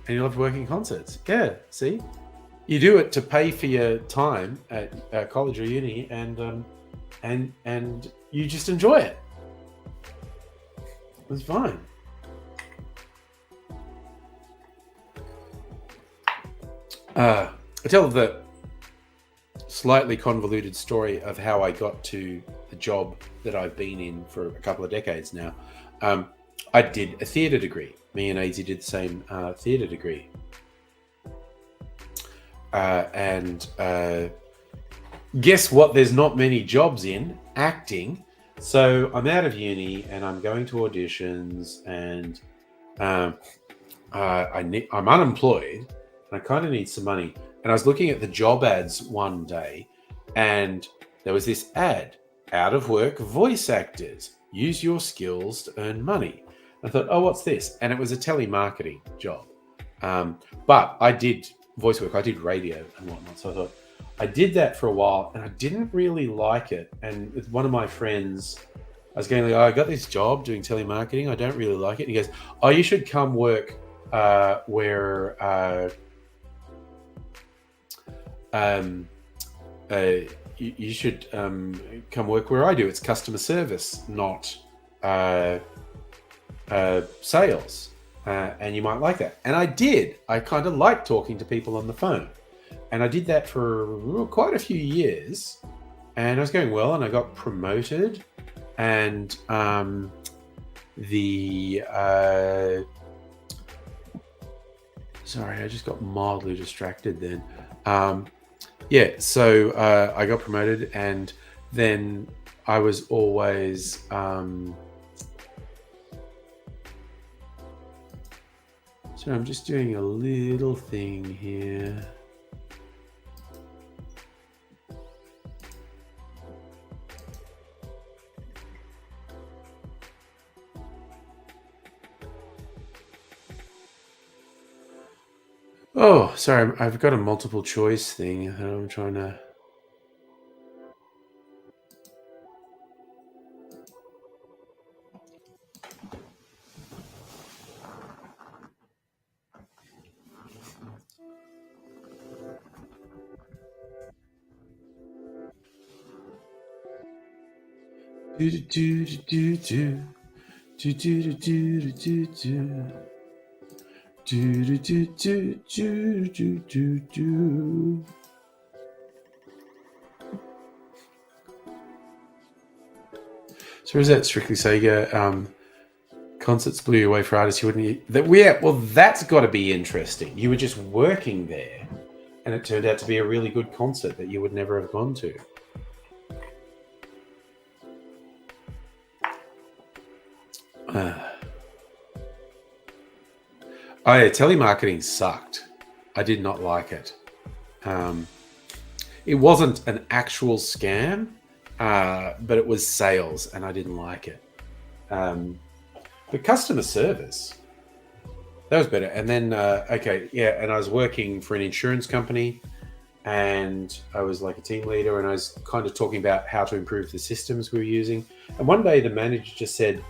And you loved working concerts. Yeah, see? You do it to pay for your time at college or uni, and you just enjoy it. It's fine. I tell the slightly convoluted story of how I got to the job that I've been in for a couple of decades now. I did a theatre degree. Me and AZ did the same theatre degree. And guess what? There's not many jobs in acting. So I'm out of uni and I'm going to auditions, and I'm unemployed and I kind of need some money. And I was looking at the job ads one day, and there was this ad: out of work voice actors, use your skills to earn money. I thought, oh, what's this? And it was a telemarketing job. But I did voice work, I did radio and whatnot. So I thought, I did that for a while and I didn't really like it. And with one of my friends, I was going like, oh, I got this job doing telemarketing, I don't really like it. And he goes, oh, you should come work where you should come work where I do. It's customer service, not sales. And you might like that. And I did. I kind of like talking to people on the phone. And I did that for quite a few years. And I was going well, and I got promoted. And sorry, I just got mildly distracted then. So I got promoted, and then I was always... So I'm just doing a little thing here. Oh, sorry, I've got a multiple choice thing that I'm trying to... So is that Strictly Sega? Concerts blew you away for artists you wouldn't... Yeah, well, that's got to be interesting. You were just working there, and it turned out to be a really good concert that you would never have gone to. Oh yeah, telemarketing sucked. I did not like it. It wasn't an actual scam, but it was sales, and I didn't like it. The customer service, that was better. And then, and I was working for an insurance company, and I was like a team leader, and I was kind of talking about how to improve the systems we were using. And one day the manager just said,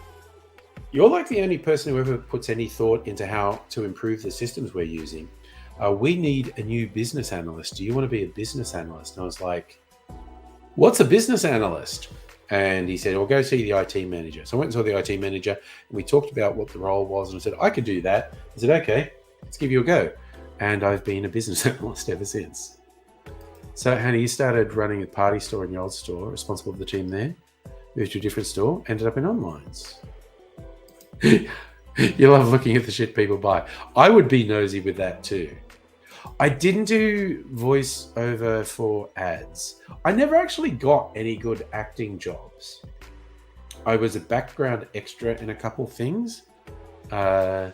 "You're like the only person who ever puts any thought into how to improve the systems we're using. We need a new business analyst. Do you want to be a business analyst?" And I was like, "What's a business analyst?" And he said, "Well, go see the IT manager." So I went and saw the IT manager, and we talked about what the role was. And I said, "I could do that." I said, "Okay, let's give you a go." And I've been a business analyst ever since. So, Hannah, you started running a party store in your old store, responsible for the team there, moved to a different store, ended up in onlines. You love looking at the shit people buy. I would be nosy with that too. I didn't do voiceover for ads. I never actually got any good acting jobs. I was a background extra in a couple things. I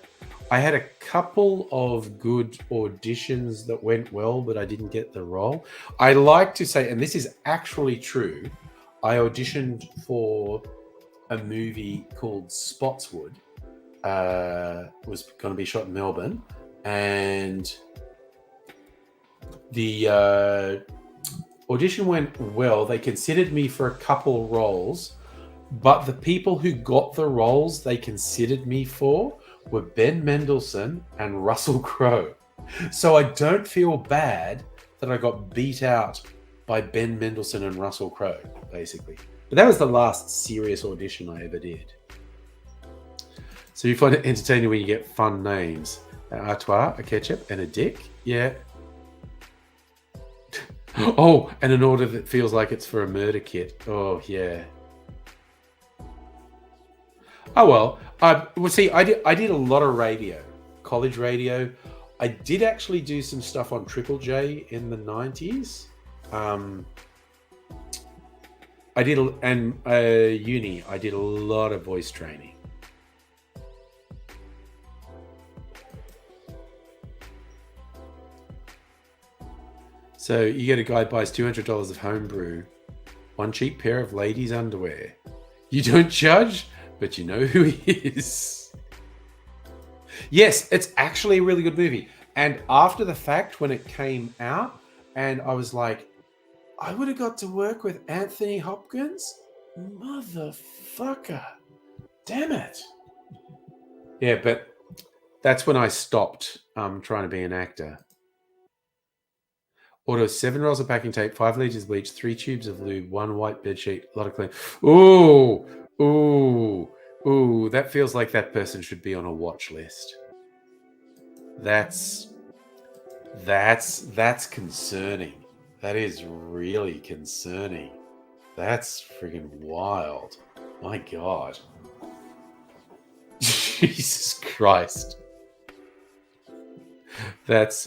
had a couple of good auditions that went well, but I didn't get the role. I like to say, and this is actually true, I auditioned for a movie called Spotswood. Was going to be shot in Melbourne, and the audition went well. They considered me for a couple roles, but the people who got the roles they considered me for were Ben Mendelsohn and Russell Crowe. So I don't feel bad that I got beat out by Ben Mendelsohn and Russell Crowe, basically. But that was the last serious audition I ever did. So you find it entertaining when you get fun names. An artois, a ketchup, and a dick? Yeah. Oh, and an order that feels like it's for a murder kit. Oh, yeah. Oh, well. See, I did a lot of radio, college radio. I did actually do some stuff on Triple J in the 90s. I did, and uni, I did a lot of voice training. So you get a guy buys $200 of homebrew, one cheap pair of ladies' underwear. You don't judge, but you know who he is. Yes, it's actually a really good movie. And after the fact, when it came out, and I was like, I would have got to work with Anthony Hopkins? Motherfucker. Damn it. Yeah, but that's when I stopped trying to be an actor. Order 7 rolls of packing tape, 5 liters of bleach, 3 tubes of lube, 1 white bedsheet, a lot of clean. Ooh, that feels like that person should be on a watch list. That's concerning. That is really concerning. That's friggin' wild. My God. Jesus Christ. That's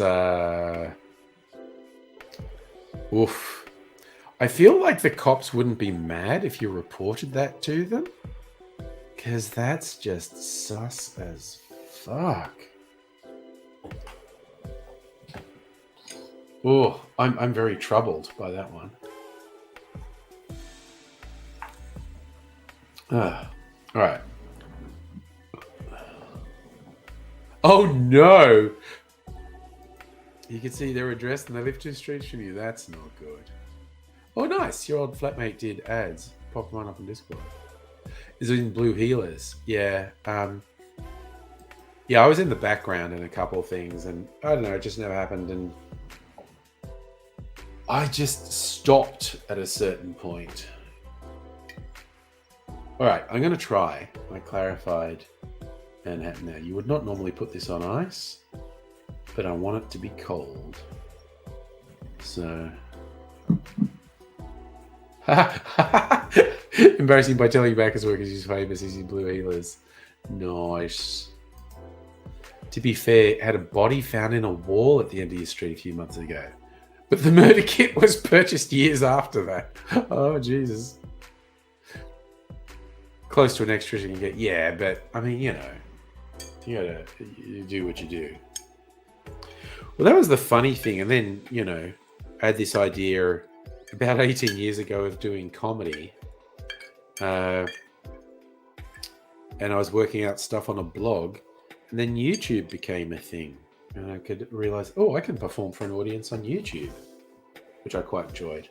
oof. I feel like the cops wouldn't be mad if you reported that to them, because that's just sus as fuck. Oh, I'm very troubled by that one. All right. Oh no! You can see their address and they live 2 streets from you. That's not good. Oh, nice. Your old flatmate did ads. Pop one up in Discord. Is it in Blue Healers? Yeah. Yeah, I was in the background in a couple of things, and I don't know, it just never happened, and I just stopped at a certain point. All right, I'm going to try my clarified Manhattan now. You would not normally put this on ice, but I want it to be cold. So, Embarrassing by telling back his work as he's famous as his blue healers. Nice. To be fair, had a body found in a wall at the end of your street a few months ago. But the murder kit was purchased years after that. Oh, Jesus. Close to an extras you can get. Yeah, but, I mean, you do what you do. Well, that was the funny thing. And then, I had this idea about 18 years ago of doing comedy. And I was working out stuff on a blog. And then YouTube became a thing. And I could realize, I can perform for an audience on YouTube, which I quite enjoyed.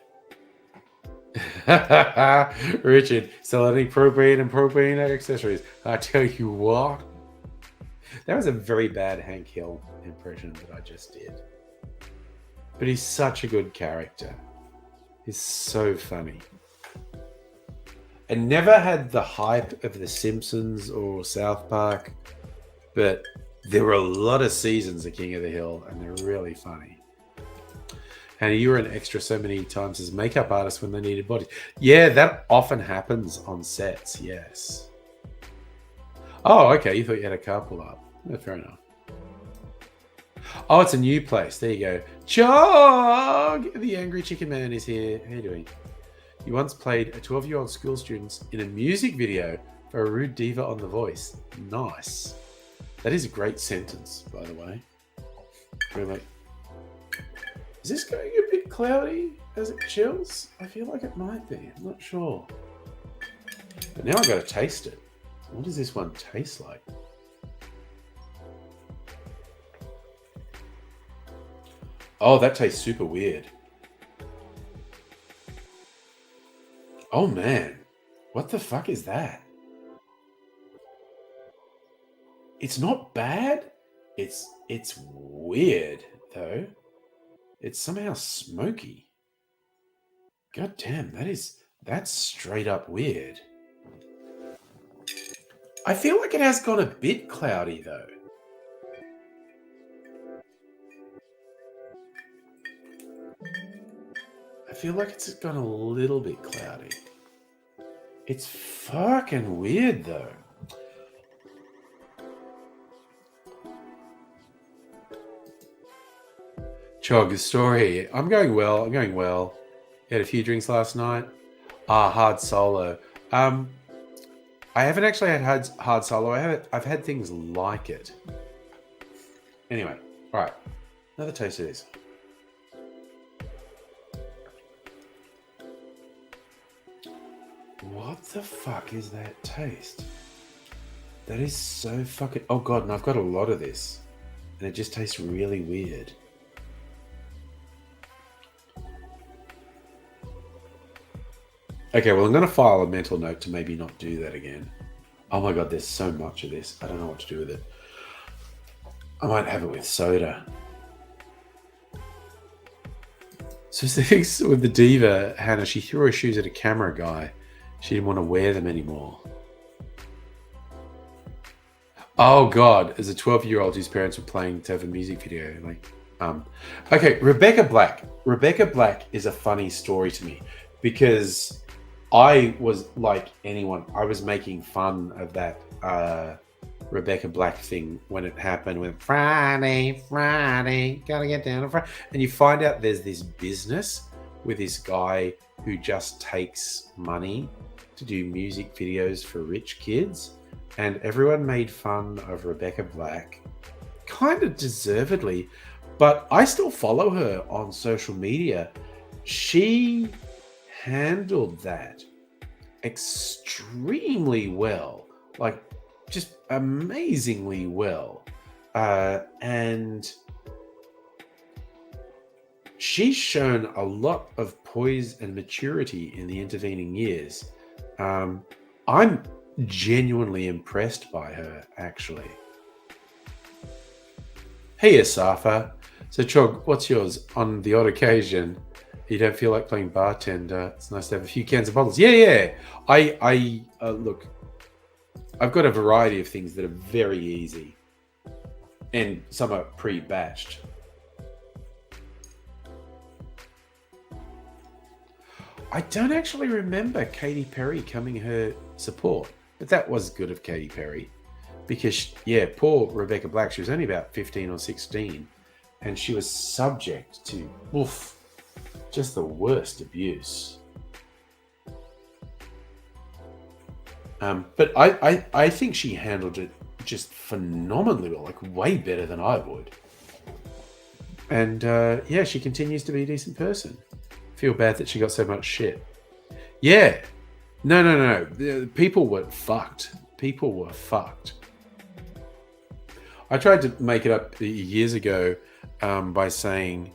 Richard, selling propane and propane accessories. I tell you what. That was a very bad Hank Hill impression that I just did. But he's such a good character. He's so funny. And never had the hype of The Simpsons or South Park, but there were a lot of seasons of King of the Hill, and they're really funny. And you were an extra so many times as makeup artist when they needed bodies. Yeah, that often happens on sets, yes. Oh, okay, you thought you had a car pull up. No, fair enough. Oh, it's a new place. There you go. Chog! The Angry Chicken Man is here. How you doing? You once played a 12-year-old school student in a music video for a rude diva on The Voice. Nice. That is a great sentence, by the way. Really. Is this going a bit cloudy as it chills? I feel like it might be. I'm not sure. But now I've got to taste it. What does this one taste like? Oh, that tastes super weird. Oh, man. What the fuck is that? It's not bad. It's weird, though. It's somehow smoky. God damn, that's straight up weird. I feel like it has gone a bit cloudy, though. I feel like it's gone a little bit cloudy. It's fucking weird, though. Chog, story. I'm going well. Had a few drinks last night. Hard solo. I haven't actually had hard solo. I've had things like it. Anyway, all right. Another taste of this. What the fuck is that taste? That is so fucking... Oh, God, and I've got a lot of this. And it just tastes really weird. Okay, well, I'm going to file a mental note to maybe not do that again. Oh my God, there's so much of this. I don't know what to do with it. I might have it with soda. So the things with the diva, Hannah, she threw her shoes at a camera guy. She didn't want to wear them anymore. Oh God, as a 12-year-old whose parents were playing to have a music video. Okay, Rebecca Black. Rebecca Black is a funny story to me because I was like anyone. I was making fun of that Rebecca Black thing when it happened. When Friday, gotta get down on Friday. And you find out there's this business with this guy who just takes money to do music videos for rich kids. And everyone made fun of Rebecca Black, kind of deservedly, but I still follow her on social media. She handled that extremely well, like just amazingly well. And she's shown a lot of poise and maturity in the intervening years. I'm genuinely impressed by her, actually. Hey, Asafa. So, Chog, what's yours? On the odd occasion, you don't feel like playing bartender. It's nice to have a few cans of bottles. Yeah. I look, I've got a variety of things that are very easy, and some are pre-batched. I don't actually remember Katy Perry coming her support, but that was good of Katy Perry. Because, yeah, poor Rebecca Black, she was only about 15 or 16, and she was subject to, oof, just the worst abuse. But I think she handled it just phenomenally well, like way better than I would. And yeah, she continues to be a decent person. Feel bad that she got so much shit. Yeah. No. People were fucked. People were fucked. I tried to make it up years ago by saying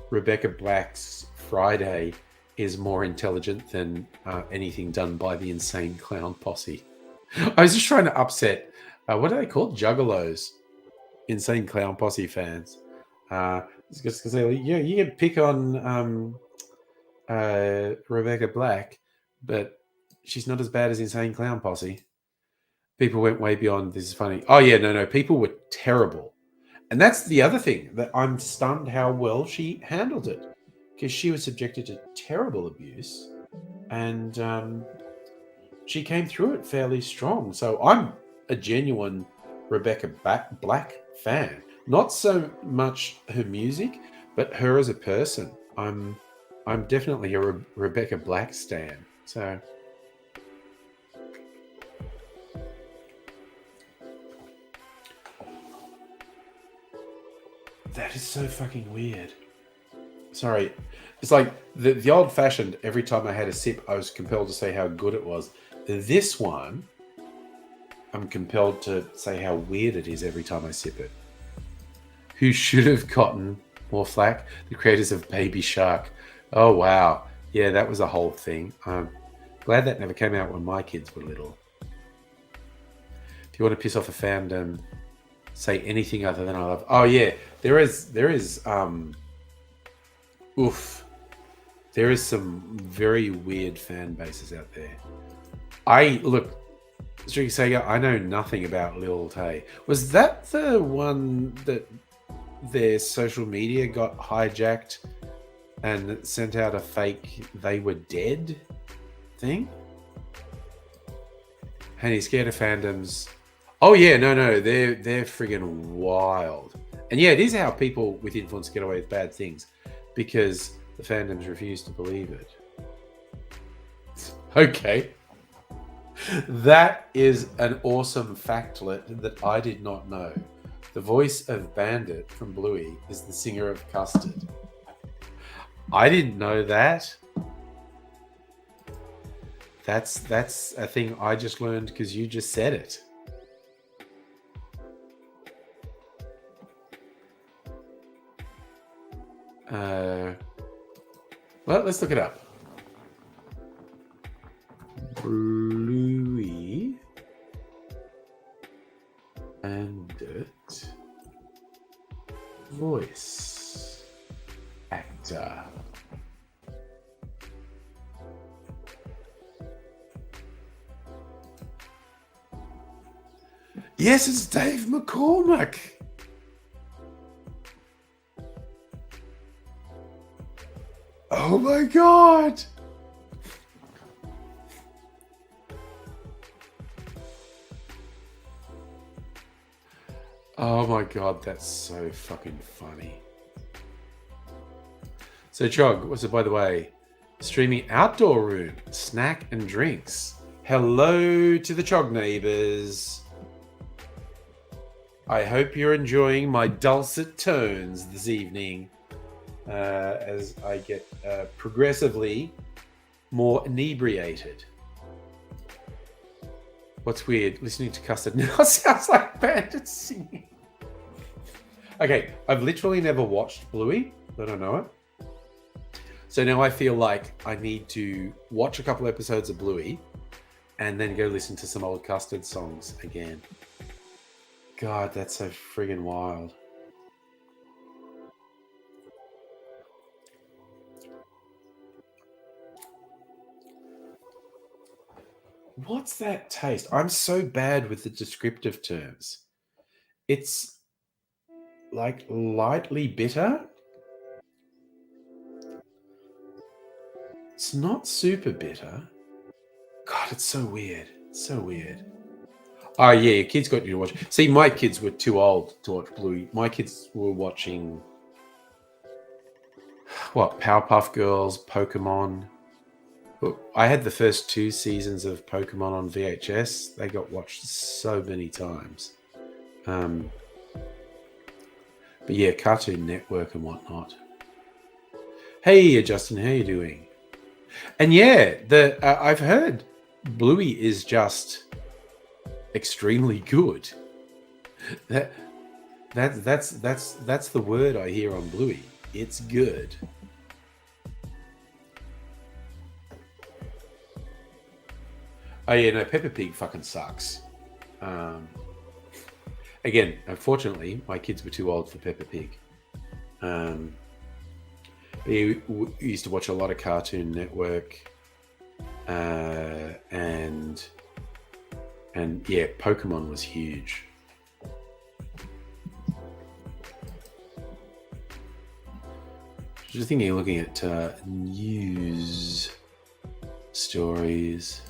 Rebecca Black's Friday is more intelligent than anything done by the Insane Clown Posse. I was just trying to upset, what are they called? Juggalos. Insane Clown Posse fans. Just because you can pick on Rebecca Black, but she's not as bad as Insane Clown Posse. People went way beyond. This is funny. Oh yeah, no. People were terrible, and that's the other thing that I'm stunned how well she handled it, because she was subjected to terrible abuse, and she came through it fairly strong. So I'm a genuine Rebecca Black fan. Not so much her music, but her as a person. I'm definitely a Rebecca Black stan. So that is so fucking weird. Sorry. It's like the old fashioned, every time I had a sip, I was compelled to say how good it was. This one, I'm compelled to say how weird it is every time I sip it. Who should have gotten more flack? The creators of Baby Shark. Oh, wow. Yeah, that was a whole thing. I'm glad that never came out when my kids were little. If you want to piss off a fandom, say anything other than I love. Oh, yeah. There is there is some very weird fan bases out there. Streaky Sega, I know nothing about Lil Tay. Was that the one that their social media got hijacked and sent out a fake "they were dead" thing? And he's scared of fandoms. Oh yeah, no, they're friggin' wild. And yeah, it is how people with influence get away with bad things, because the fandoms refuse to believe it. Okay. That is an awesome factlet that I did not know. The voice of Bandit from Bluey is the singer of Custard. I didn't know that. That's a thing I just learned because you just said it. Well, let's look it up. Bluey Bandit voice actor. Yes, it's Dave McCormack. Oh my god! Oh my god, that's so fucking funny. So Chog, what's it, by the way? Streaming outdoor room, snack and drinks. Hello to the Chog neighbors. I hope you're enjoying my dulcet tones this evening, as I get progressively more inebriated. What's weird? Listening to Custard now sounds like Bandit singing. Okay, I've literally never watched Bluey, but I know it. So now I feel like I need to watch a couple episodes of Bluey and then go listen to some old Custard songs again. God, that's so friggin' wild. What's that taste? I'm so bad with the descriptive terms. It's like lightly bitter. It's not super bitter. God, it's so weird. It's so weird. Oh yeah, your kids got you to watch. See, my kids were too old to watch Bluey. My kids were watching what? Powerpuff Girls, Pokemon. But I had the first 2 seasons of Pokemon on VHS. They got watched so many times. But yeah, Cartoon Network and whatnot. Hey, Justin, how you doing? And yeah, I've heard Bluey is just extremely good. That's the word I hear on Bluey. It's good. Oh yeah, no, Peppa Pig fucking sucks. Again, unfortunately, my kids were too old for Peppa Pig. We used to watch a lot of Cartoon Network, and yeah, Pokemon was huge. Just thinking, looking at news stories.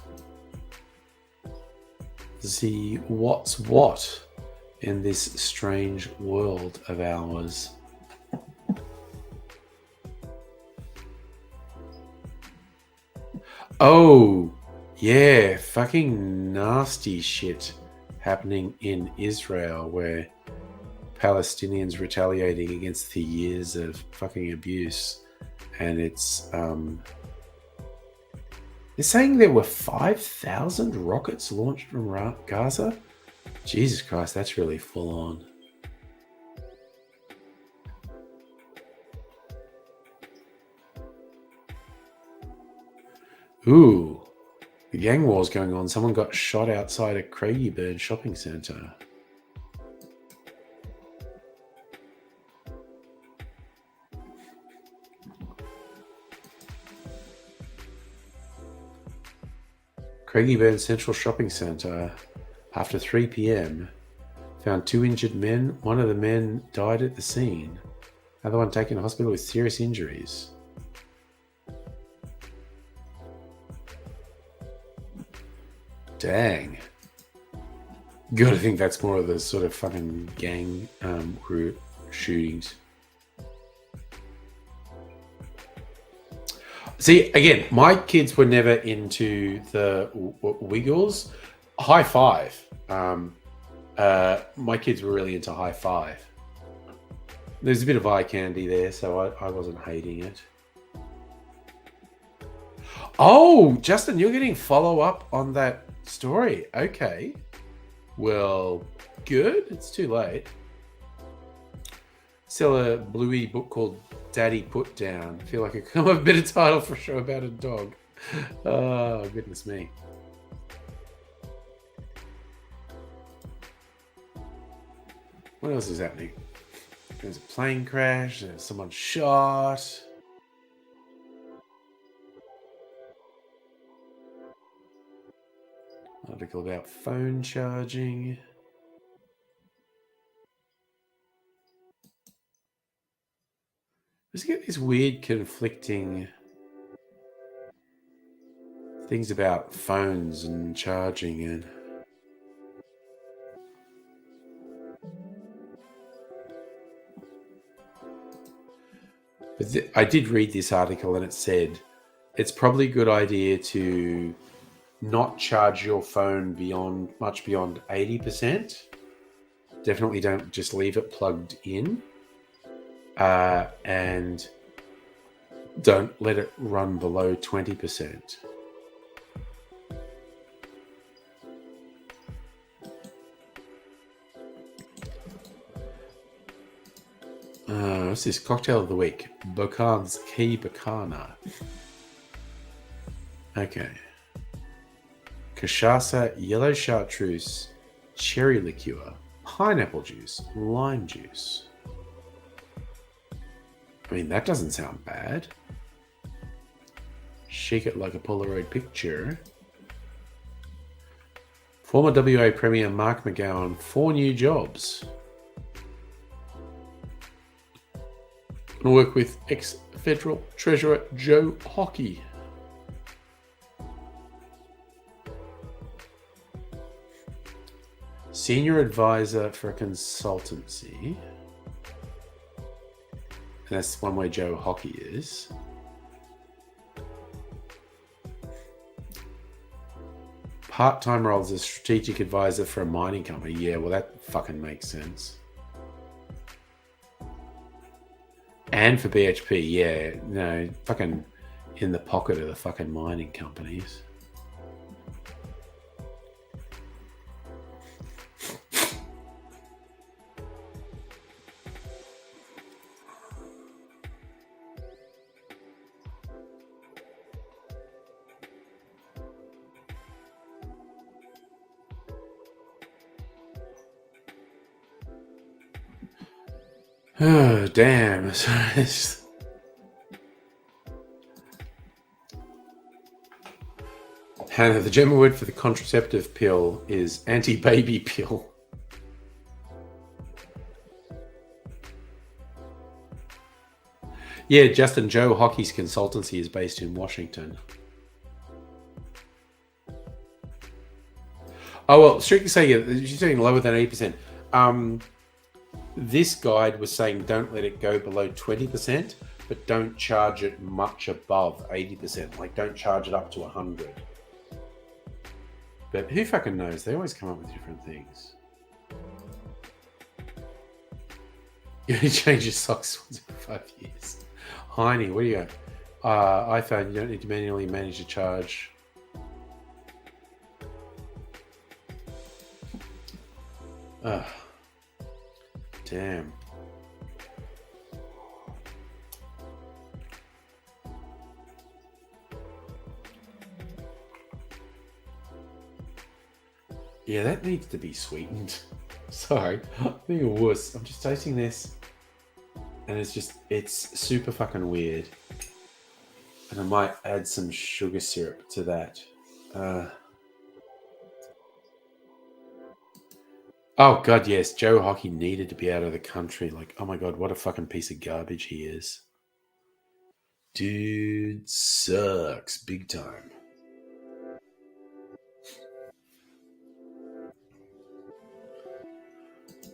See what's what in this strange world of ours. Oh, yeah, fucking nasty shit happening in Israel where Palestinians retaliating against the years of fucking abuse. And it's, they're saying there were 5,000 rockets launched from Gaza? Jesus Christ, that's really full on. Ooh, the gang war's going on. Someone got shot outside a Craigieburn shopping centre. Craigieburn Central Shopping Centre, after 3 p.m, found 2 injured men. One of the men died at the scene. Another one taken to hospital with serious injuries. Dang. Gotta think that's more of the sort of fucking gang group shootings. See, again, my kids were never into the Wiggles. High Five. My kids were really into High Five. There's a bit of eye candy there, so I wasn't hating it. Oh, Justin, you're getting follow-up on that story. Okay. Well, good. It's too late. Sell a Bluey book called Daddy Put Down. I feel like it could come up a better title for a show about a dog. Oh, goodness me. What else is happening? There's a plane crash. There's someone shot. Article about phone charging. Let's get these weird conflicting things about phones and charging and but I did read this article and it said it's probably a good idea to not charge your phone much beyond 80%. Definitely don't just leave it plugged in. And don't let it run below 20%. What's this? Cocktail of the week. Bocan's Key Bacana. Okay. Cachaça, yellow chartreuse, cherry liqueur, pineapple juice, lime juice. I mean, that doesn't sound bad. Shake it like a Polaroid picture. Former WA Premier Mark McGowan, 4 new jobs. Gonna work with ex-Federal Treasurer Joe Hockey. Senior advisor for a consultancy. And that's one way Joe Hockey is. Part-time role as a strategic advisor for a mining company. Yeah, well, that fucking makes sense. And for BHP, yeah. No, fucking in the pocket of the fucking mining companies. Oh, damn. Hannah, the German word for the contraceptive pill is anti-baby pill. Yeah, Justin, Joe Hockey's consultancy is based in Washington. Oh, well, strictly saying, she's saying lower than 80%. This guide was saying don't let it go below 20%, but don't charge it much above 80%. Like, don't charge it up to 100. But who fucking knows? They always come up with different things. You only change your socks once every 5 years. Heine, what do you got? iPhone, you don't need to manually manage the charge. Ugh. Damn. Yeah, that needs to be sweetened. Sorry, I'm being a wuss. I'm just tasting this, and it's super fucking weird. And I might add some sugar syrup to that. Oh god, yes, Joe Hockey needed to be out of the country. Like, oh my god, what a fucking piece of garbage he is. Dude sucks big time.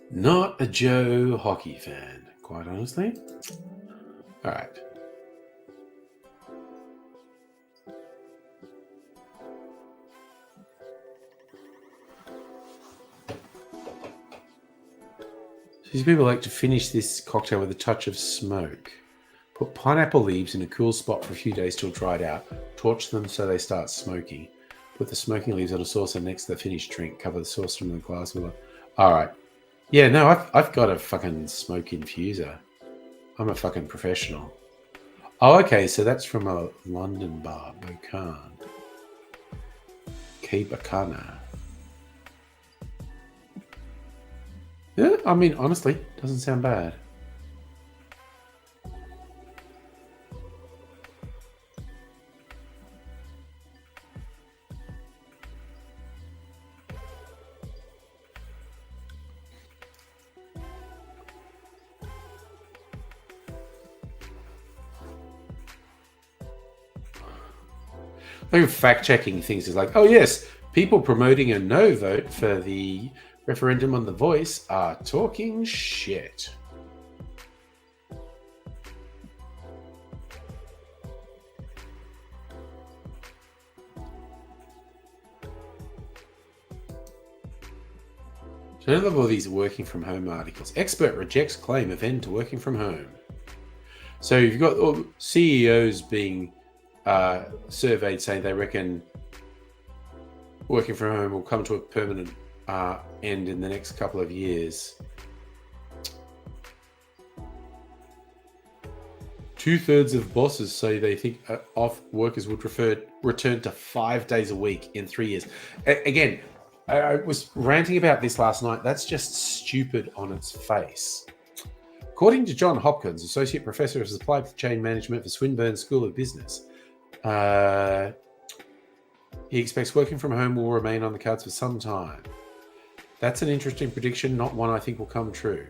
Not a Joe Hockey fan, quite honestly. All right. These people like to finish this cocktail with a touch of smoke. Put pineapple leaves in a cool spot for a few days till dried out. Torch them so they start smoking. Put the smoking leaves on a saucer next to the finished drink. Cover the saucer in the glass with a... All right. Yeah, no, I've got a fucking smoke infuser. I'm a fucking professional. Oh, okay, so that's from a London bar, Bocan. Key Bacana. Yeah, I mean, honestly, doesn't sound bad. Like fact-checking things is like, oh yes, people promoting a no vote for the referendum on The Voice are talking shit. So I love all these working from home articles. Expert rejects claim of end to working from home. So you've got all CEOs being surveyed saying they reckon working from home will come to a permanent end in the next couple of years. 2/3 of bosses say they think off workers would return to 5 days a week in 3 years. Again, I was ranting about this last night. That's just stupid on its face. According to John Hopkins, Associate Professor of Supply Chain Management for Swinburne School of Business, he expects working from home will remain on the cards for some time. That's an interesting prediction, not one I think will come true.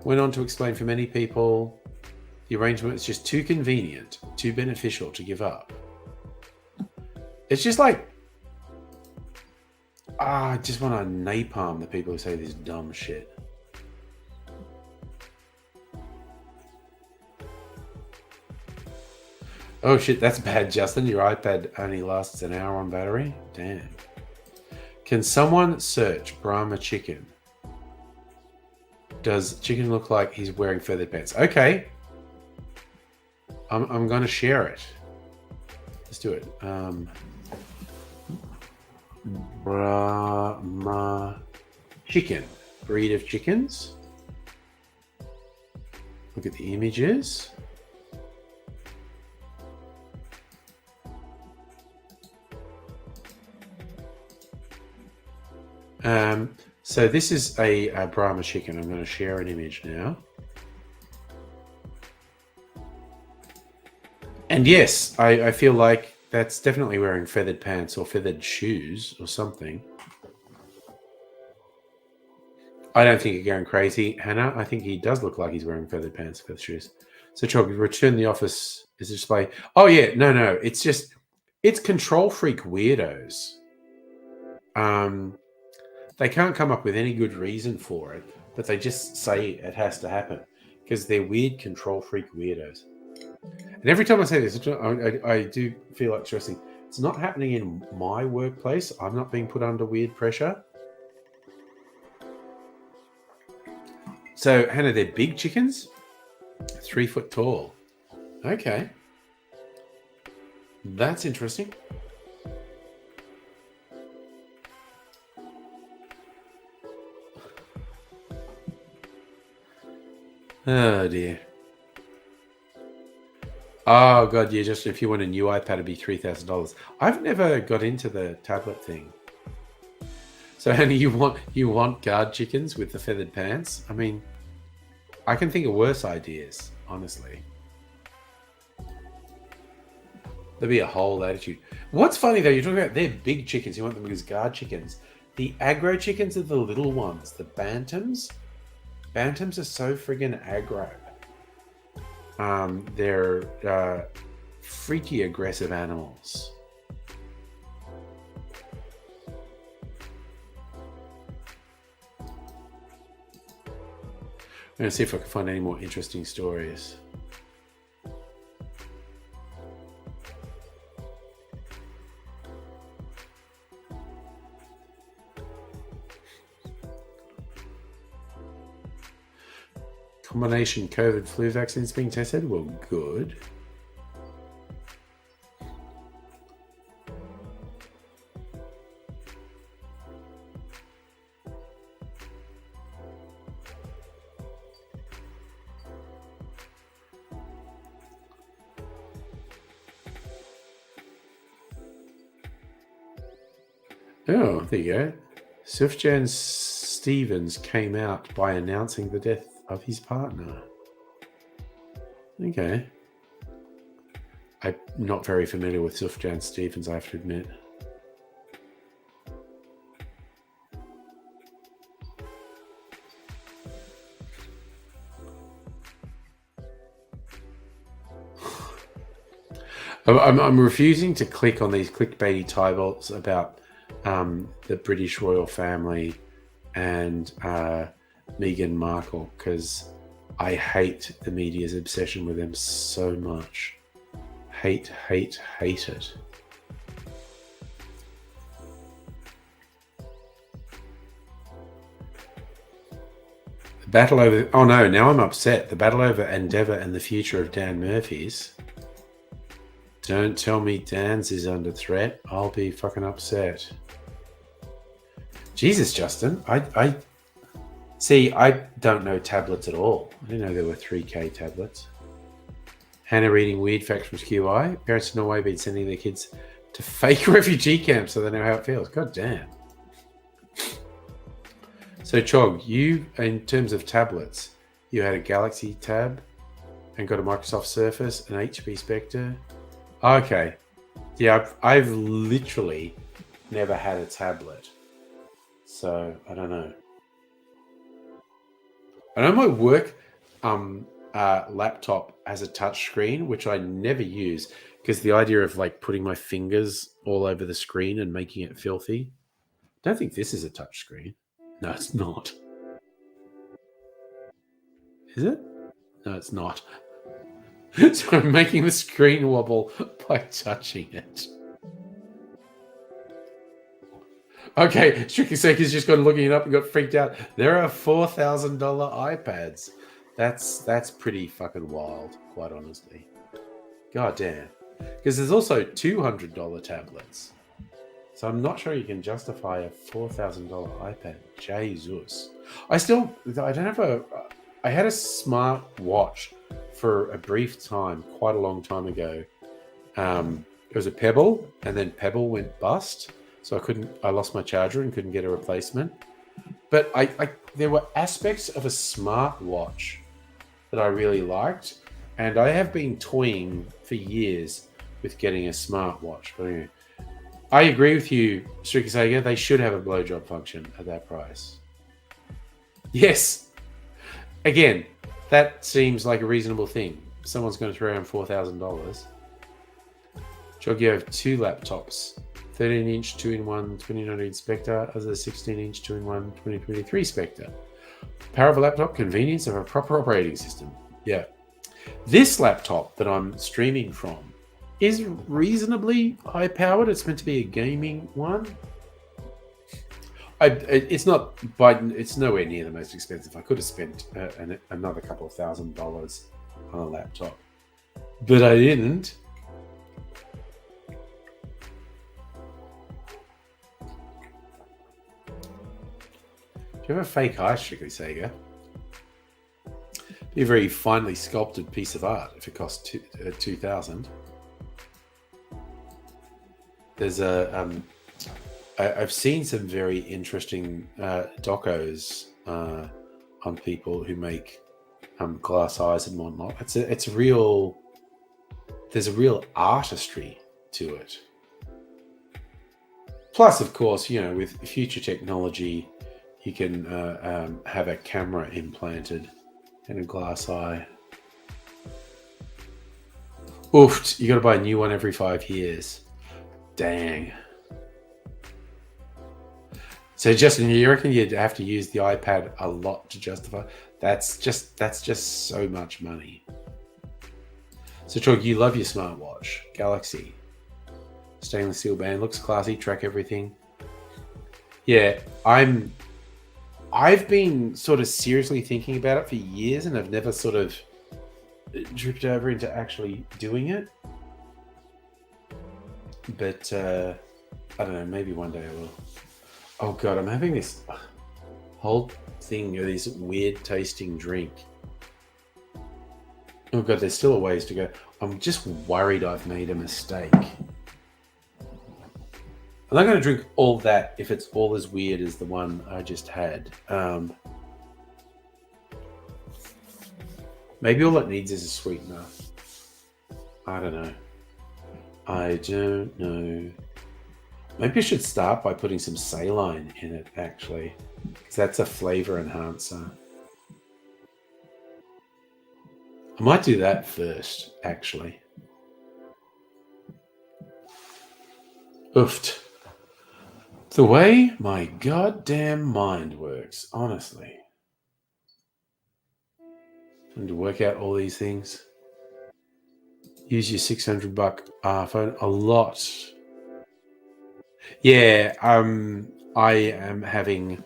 Went on to explain for many people, the arrangement is just too convenient, too beneficial to give up. It's just like, I just want to napalm the people who say this dumb shit. Oh shit, that's bad, Justin. Your iPad only lasts an hour on battery? Damn. Can someone search Brahma chicken? Does chicken look like he's wearing feathered pants? Okay. I'm going to share it. Let's do it. Brahma chicken. Breed of chickens. Look at the images. So this is a Brahma chicken. I'm going to share an image now. And yes, I feel like that's definitely wearing feathered pants or feathered shoes or something. I don't think you're going crazy, Hannah. I think he does look like he's wearing feathered pants, feathered shoes. So, Chalk, you return the office is a display. Oh, yeah. No. It's control freak weirdos. They can't come up with any good reason for it, but they just say it has to happen because they're weird control freak weirdos. And every time I say this, I do feel like stressing. It's not happening in my workplace. I'm not being put under weird pressure. So, Hannah, they're big chickens? 3 foot tall. Okay. That's interesting. Oh, dear. Oh, God, yeah, just if you want a new iPad, it'd be $3,000. I've never got into the tablet thing. So, Hannah, you want guard chickens with the feathered pants? I mean, I can think of worse ideas, honestly. There'd be a whole attitude. What's funny, though, you're talking about they're big chickens. You want them as guard chickens. The aggro chickens are the little ones, the bantams. Bantams are so friggin' aggro. They're freaky aggressive animals. I'm going to see if I can find any more interesting stories. Combination COVID flu vaccines being tested? Well, good. Oh, there you go. Sufjan Stevens came out by announcing the death of his partner. Okay. I'm not very familiar with Sufjan Stevens, I have to admit. I'm refusing to click on these clickbaity titles about the British royal family and Meghan Markle because I hate the media's obsession with them so much. Hate it. The battle over... Oh no, now I'm upset. The battle over Endeavour and the future of Dan Murphy's. Don't tell me Dan's is under threat. I'll be fucking upset. Jesus, Justin. I see, I don't know tablets at all. I didn't know there were 3K tablets. Hannah reading weird facts from QI. Parents in Norway have been sending their kids to fake refugee camps so they know how it feels. God damn. So, Chog, you, in terms of tablets, you had a Galaxy Tab and got a Microsoft Surface, an HP Spectre. Okay. Yeah, I've literally never had a tablet. So, I don't know. I know my work laptop has a touch screen, which I never use because the idea of like putting my fingers all over the screen and making it filthy. Don't think this is a touchscreen. No, it's not. Is it? No, it's not. So I'm making the screen wobble by touching it. Okay, Strictly Seeker's just got looking it up and got freaked out. There are $4,000 iPads. That's pretty fucking wild, quite honestly. God damn. Because there's also $200 tablets. So I'm not sure you can justify a $4,000 iPad. Jesus. I don't have I had a smart watch for a brief time, quite a long time ago. It was a Pebble, and then Pebble went bust. So I lost my charger and couldn't get a replacement. But there were aspects of a smart watch that I really liked. And I have been toying for years with getting a smartwatch. But anyway, I agree with you, Strictly Sega. They should have a blowjob function at that price. Yes. Again, that seems like a reasonable thing. Someone's going to throw around $4,000. Jog, you have two laptops. 13-inch 2-in-1 2019 Spectre as a 16-inch 2-in-1 2023 Spectre. Power of a laptop, convenience of a proper operating system. Yeah. This laptop that I'm streaming from is reasonably high powered. It's meant to be a gaming one. It's nowhere near the most expensive. I could have spent another couple of $1,000 on a laptop, but I didn't. Do you have a fake eye, Strictly Sega? Be a very finely sculpted piece of art if it costs $2,000. There's I've seen some very interesting docos on people who make glass eyes and whatnot. There's a real artistry to it. Plus, of course, with future technology, you can have a camera implanted in a glass eye. Oof, you got to buy a new one every 5 years. Dang. So, Justin, you reckon you'd have to use the iPad a lot to justify? That's just so much money. So, Chalk, you love your smartwatch, Galaxy. Stainless steel band, looks classy, track everything. Yeah, I've been sort of seriously thinking about it for years, and I've never sort of dripped over into actually doing it. But I don't know, maybe one day I will. Oh god, I'm having this whole thing of this weird tasting drink. Oh god, there's still a ways to go. I'm just worried I've made a mistake. I'm not going to drink all that if it's all as weird as the one I just had. Maybe all it needs is a sweetener. I don't know. Maybe I should start by putting some saline in it, actually, because that's a flavor enhancer. I might do that first, actually. Oofed. The way my goddamn mind works, honestly. Trying to work out all these things. Use your $600 phone a lot. Yeah, I am having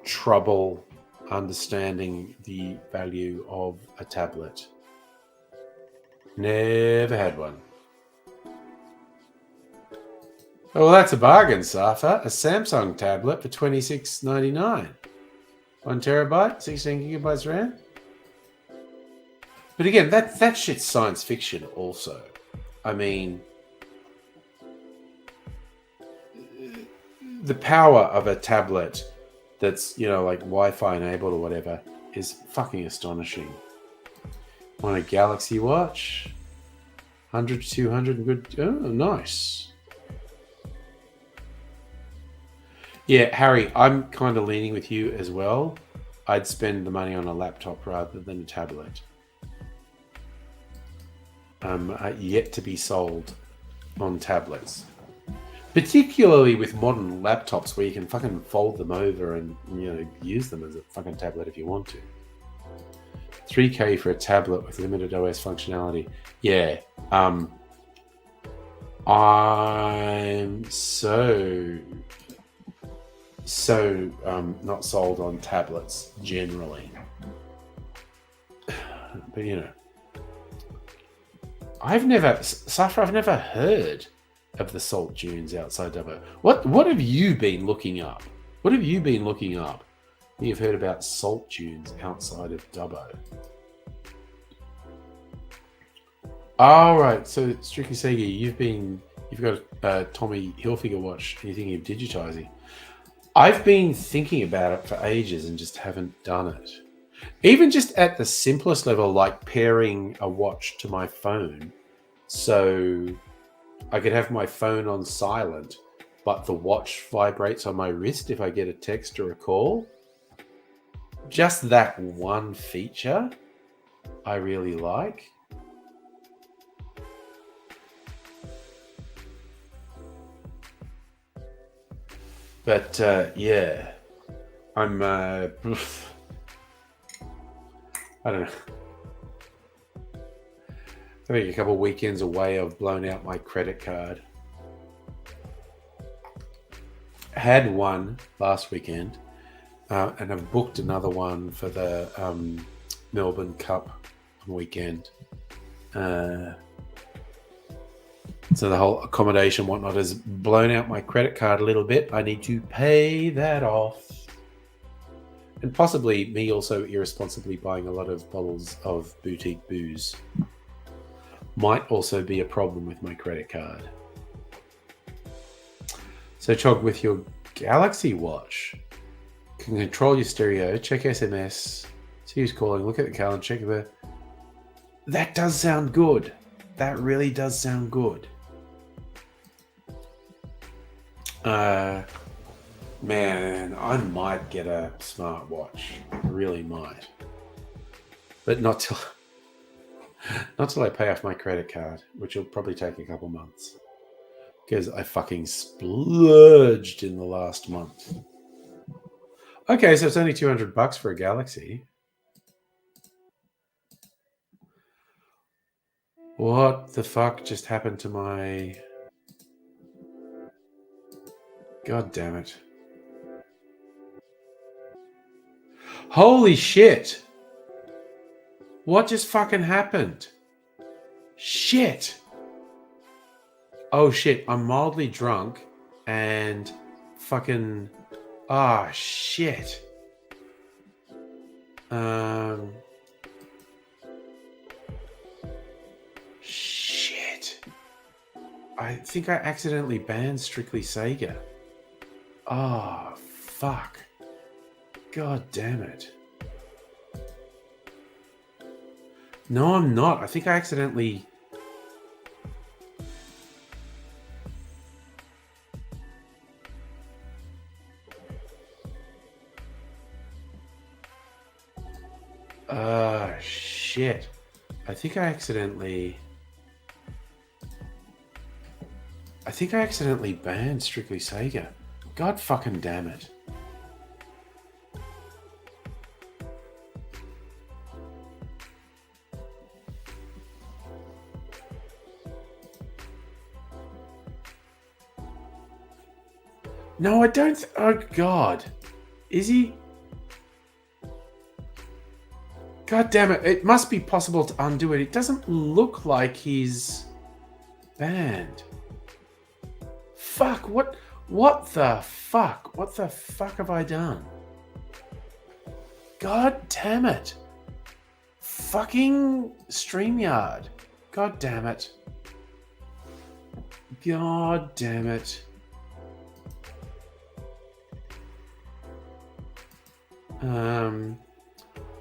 trouble understanding the value of a tablet. Never had one. Oh, well, that's a bargain, Safa. A Samsung tablet for $26.99. 1 terabyte, 16 gigabytes RAM. But again, that shit's science fiction also. I mean, the power of a tablet that's, like Wi-Fi enabled or whatever is fucking astonishing. Want a Galaxy Watch? 100 to 200 good. Oh, nice. Yeah, Harry, I'm kind of leaning with you as well. I'd spend the money on a laptop rather than a tablet. Yet to be sold on tablets. Particularly with modern laptops where you can fucking fold them over and, use them as a fucking tablet if you want to. 3K for a tablet with limited OS functionality. Yeah. I'm so not sold on tablets generally. But I've never heard of the salt dunes outside Dubbo. What have you been looking up? What have you been looking up? You've heard about salt dunes outside of Dubbo. All right, so Strictly Sega, you've got a Tommy Hilfiger watch and you're thinking of digitizing. I've been thinking about it for ages and just haven't done it. Even just at the simplest level, like pairing a watch to my phone, so I could have my phone on silent, but the watch vibrates on my wrist if I get a text or a call. Just that one feature I really like. But yeah, I'm I don't know. I think a couple of weekends away, I've blown out my credit card. Had one last weekend, and I've booked another one for the Melbourne Cup weekend. So the whole accommodation and whatnot has blown out my credit card a little bit. I need to pay that off. And possibly me also irresponsibly buying a lot of bottles of boutique booze might also be a problem with my credit card. So Chog, with your Galaxy Watch, you can control your stereo, check SMS, see who's calling, look at the calendar, check the... That does sound good. That really does sound good. Man, I might get a smartwatch. I really might. But not till I pay off my credit card, which will probably take a couple months. Because I fucking splurged in the last month. Okay, so it's only $200 for a Galaxy. What the fuck just happened to my... God damn it. Holy shit! What just fucking happened? Shit! Oh shit, I'm mildly drunk and fucking... Ah, shit. Shit. I think I accidentally banned Strictly Sega. Oh, fuck. God damn it. No, I'm not. I think I accidentally... shit. I think I accidentally banned Strictly Sega. God fucking damn it. No, I don't... Oh, God. Is he... God damn it. It must be possible to undo it. It doesn't look like he's banned. Fuck, what the fuck? What the fuck have I done? God damn it. Fucking StreamYard. God damn it. God damn it.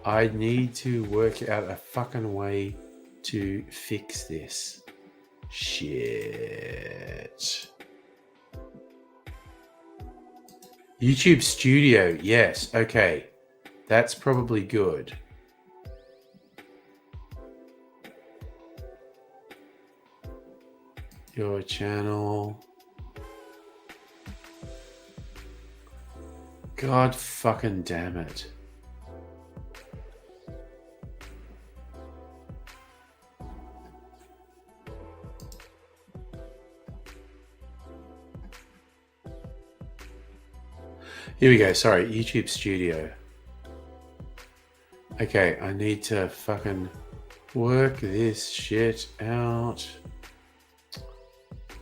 I need to work out a fucking way to fix this. Shit. YouTube Studio, yes, okay. That's probably good. Your channel. God fucking damn it. Here we go. Sorry, YouTube Studio. Okay, I need to fucking work this shit out.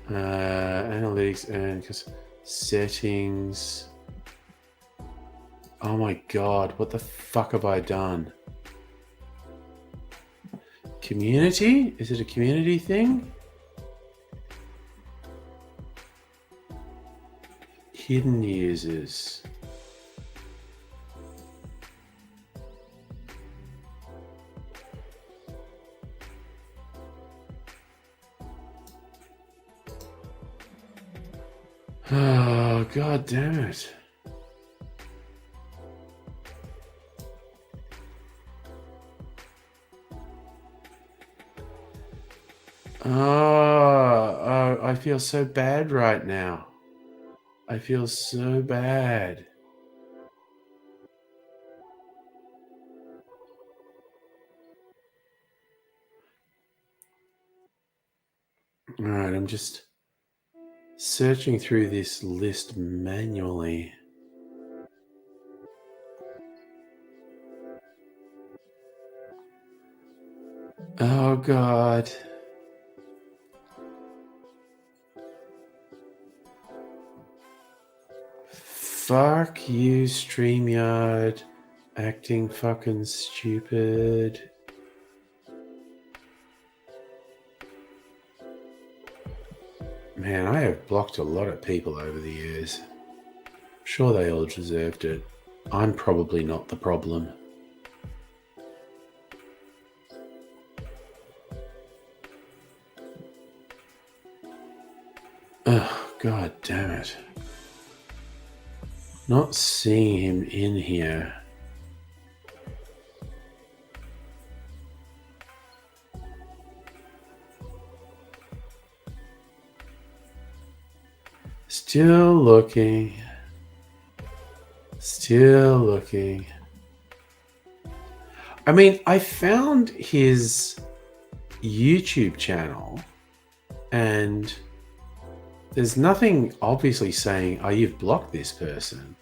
Analytics and settings. Oh my god, what the fuck have I done? Community? Is it a community thing? Hidden users. Oh, god damn it. Oh, I feel so bad right now. I feel so bad. All right, I'm just searching through this list manually. Oh, God. Fuck you, StreamYard. Acting fucking stupid. Man, I have blocked a lot of people over the years. I'm sure they all deserved it. I'm probably not the problem. Oh, god damn it. Not seeing him in here. Still looking. Still looking. I mean, I found his YouTube channel and there's nothing obviously saying, oh, you've blocked this person.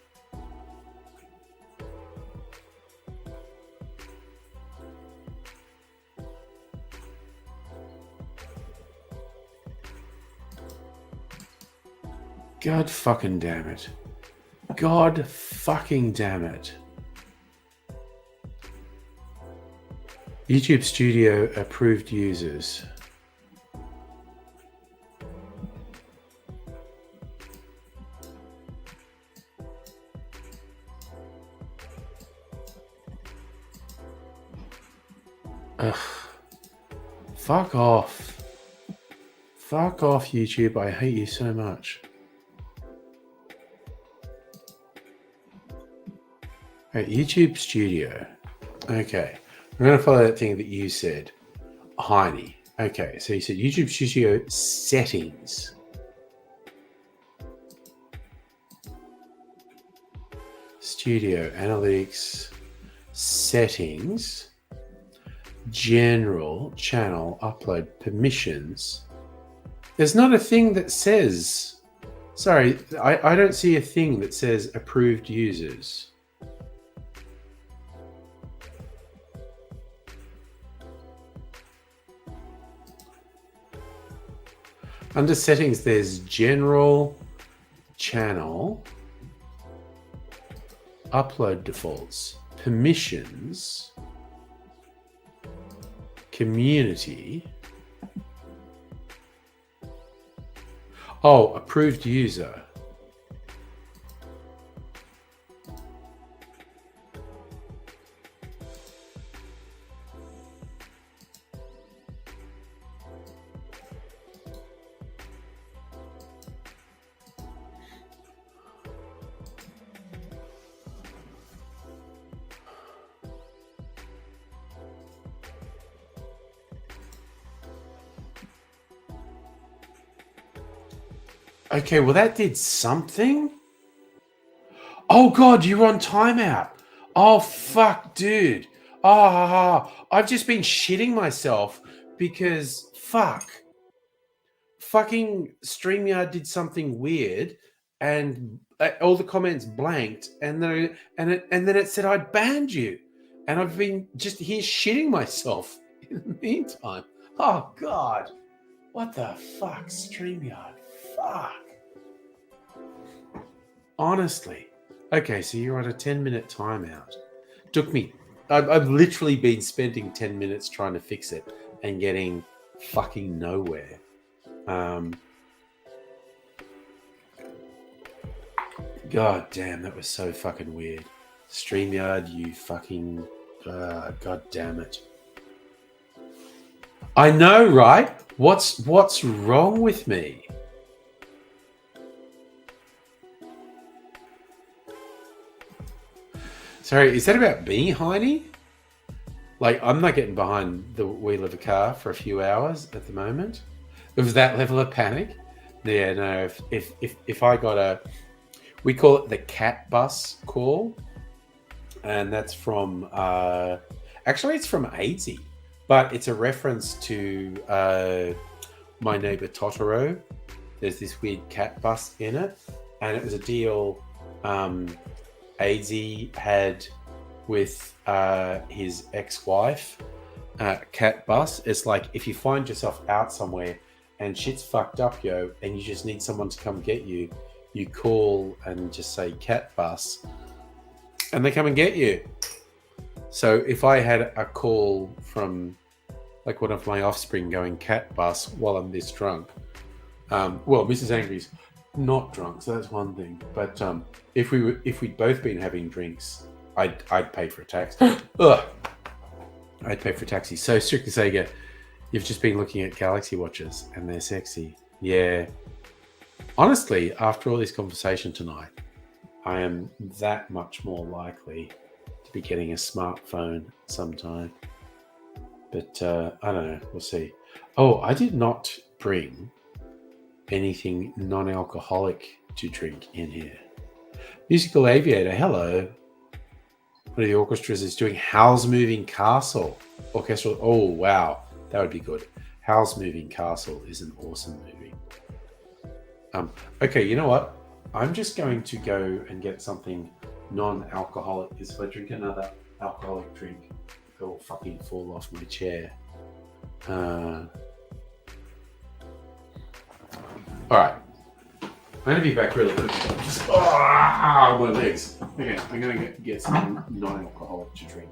God fucking damn it. God fucking damn it. YouTube Studio approved users. Ugh. Fuck off. Fuck off, YouTube. I hate you so much. Right, YouTube Studio. Okay. I'm going to follow that thing that you said. Heine. Okay, so you said YouTube Studio settings. Studio analytics settings. General channel upload permissions. There's not a thing that says, sorry, I don't see a thing that says approved users. Under settings, there's general channel, upload defaults, permissions, community. Oh, approved user. Okay, well that did something. Oh God, you're on timeout. Oh fuck, dude. I've just been shitting myself because fucking StreamYard did something weird, and all the comments blanked, and then it said I'd banned you, and I've been just here shitting myself in the meantime. Oh God, what the fuck, StreamYard? Fuck. Honestly. Okay, so you're on a 10-minute timeout. Took me. I've literally been spending 10 minutes trying to fix it and getting fucking nowhere. God damn, that was so fucking weird. StreamYard, you fucking... God damn it. I know, right? What's wrong with me? Sorry, is that about me, Heine? Like, I'm not getting behind the wheel of a car for a few hours at the moment. It was that level of panic. Yeah, no, if I got a... We call it the cat bus call. And that's from... actually, it's from AIDSy. But it's a reference to My Neighbor Totoro. There's this weird cat bus in it. And it was a deal AIDSy had with his ex-wife, Cat Bus. It's like if you find yourself out somewhere and shit's fucked up, yo, and you just need someone to come get you, you call and just say Cat Bus, and they come and get you. So if I had a call from like one of my offspring going Cat Bus while I'm this drunk, well, Mrs. Angry's not drunk, so that's one thing. But if we'd both been having drinks, I'd pay for a taxi. Ugh. I'd pay for a taxi. So Strictly Sega, you've just been looking at Galaxy watches and they're sexy. Yeah. Honestly, after all this conversation tonight, I am that much more likely to be getting a smartphone sometime. But I don't know. We'll see. Oh, I did not bring anything non-alcoholic to drink in here. Musical Aviator, hello. One of the orchestras is doing Howl's Moving Castle. Orchestral. Oh, wow. That would be good. Howl's Moving Castle is an awesome movie. Okay, you know what? I'm just going to go and get something non-alcoholic, because if I drink another alcoholic drink, it will fucking fall off my chair. All right. I'm going to be back really quick. Just, my legs. Okay, I'm going to get some non-alcoholic to drink.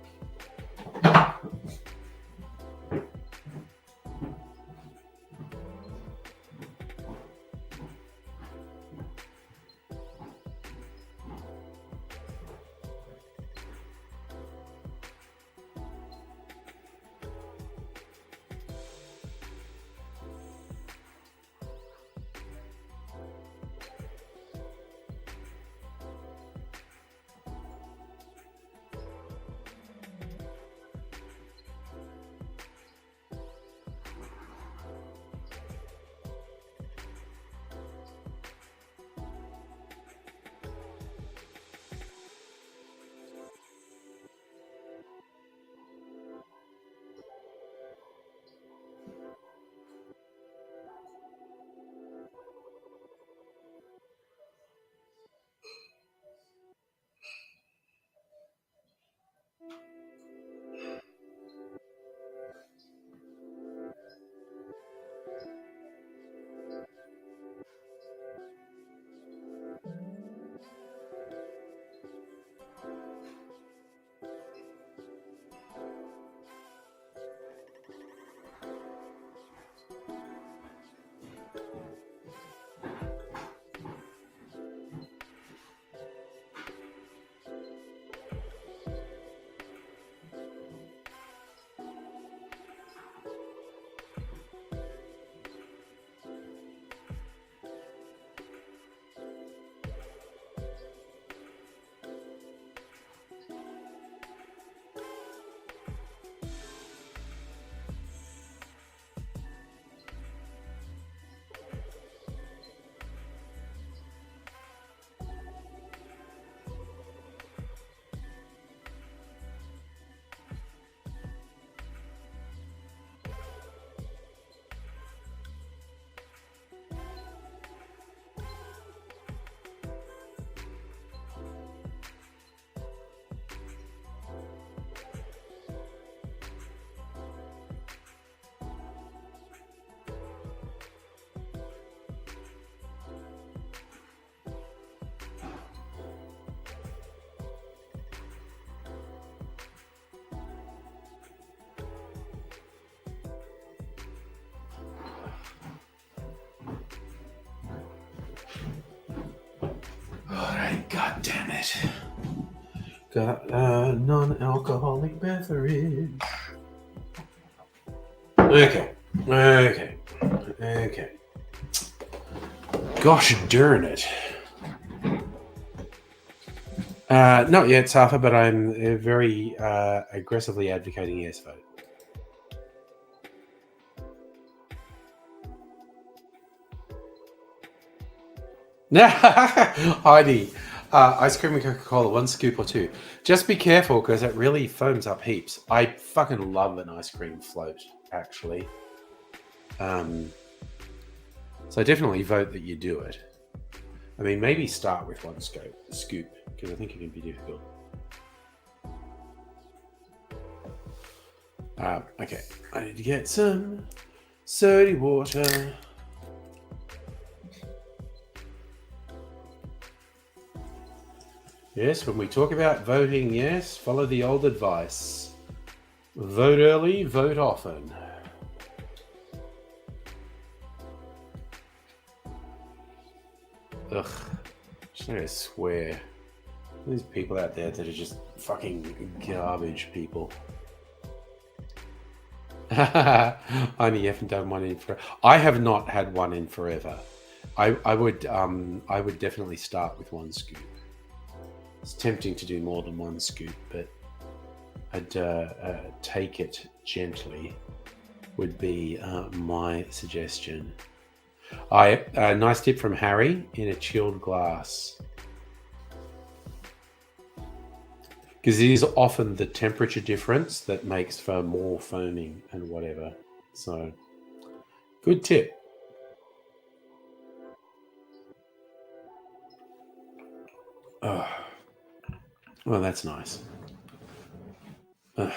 right, god damn it. Got a non-alcoholic beverage. Okay. Gosh darn it. Not yet, Safa, but I'm very aggressively advocating yes vote. Heidi, ice cream and Coca-Cola, 1 scoop or 2. Just be careful because it really foams up heaps. I fucking love an ice cream float, actually. So I definitely vote that you do it. I mean, maybe start with 1 scoop because I think it can be difficult. Okay, I need to get some soda water. Yes, when we talk about voting, yes, follow the old advice. Vote early, vote often. Ugh, just gonna swear. There's people out there that are just fucking garbage people. I haven't done one in forever. I have not had one in forever. I would definitely start with 1 scoop. It's tempting to do more than 1 scoop, but I'd take it gently would be my suggestion. Nice tip from Harry, in a chilled glass. Because it is often the temperature difference that makes for more foaming and whatever. So, good tip. Oh, well, that's nice. I'm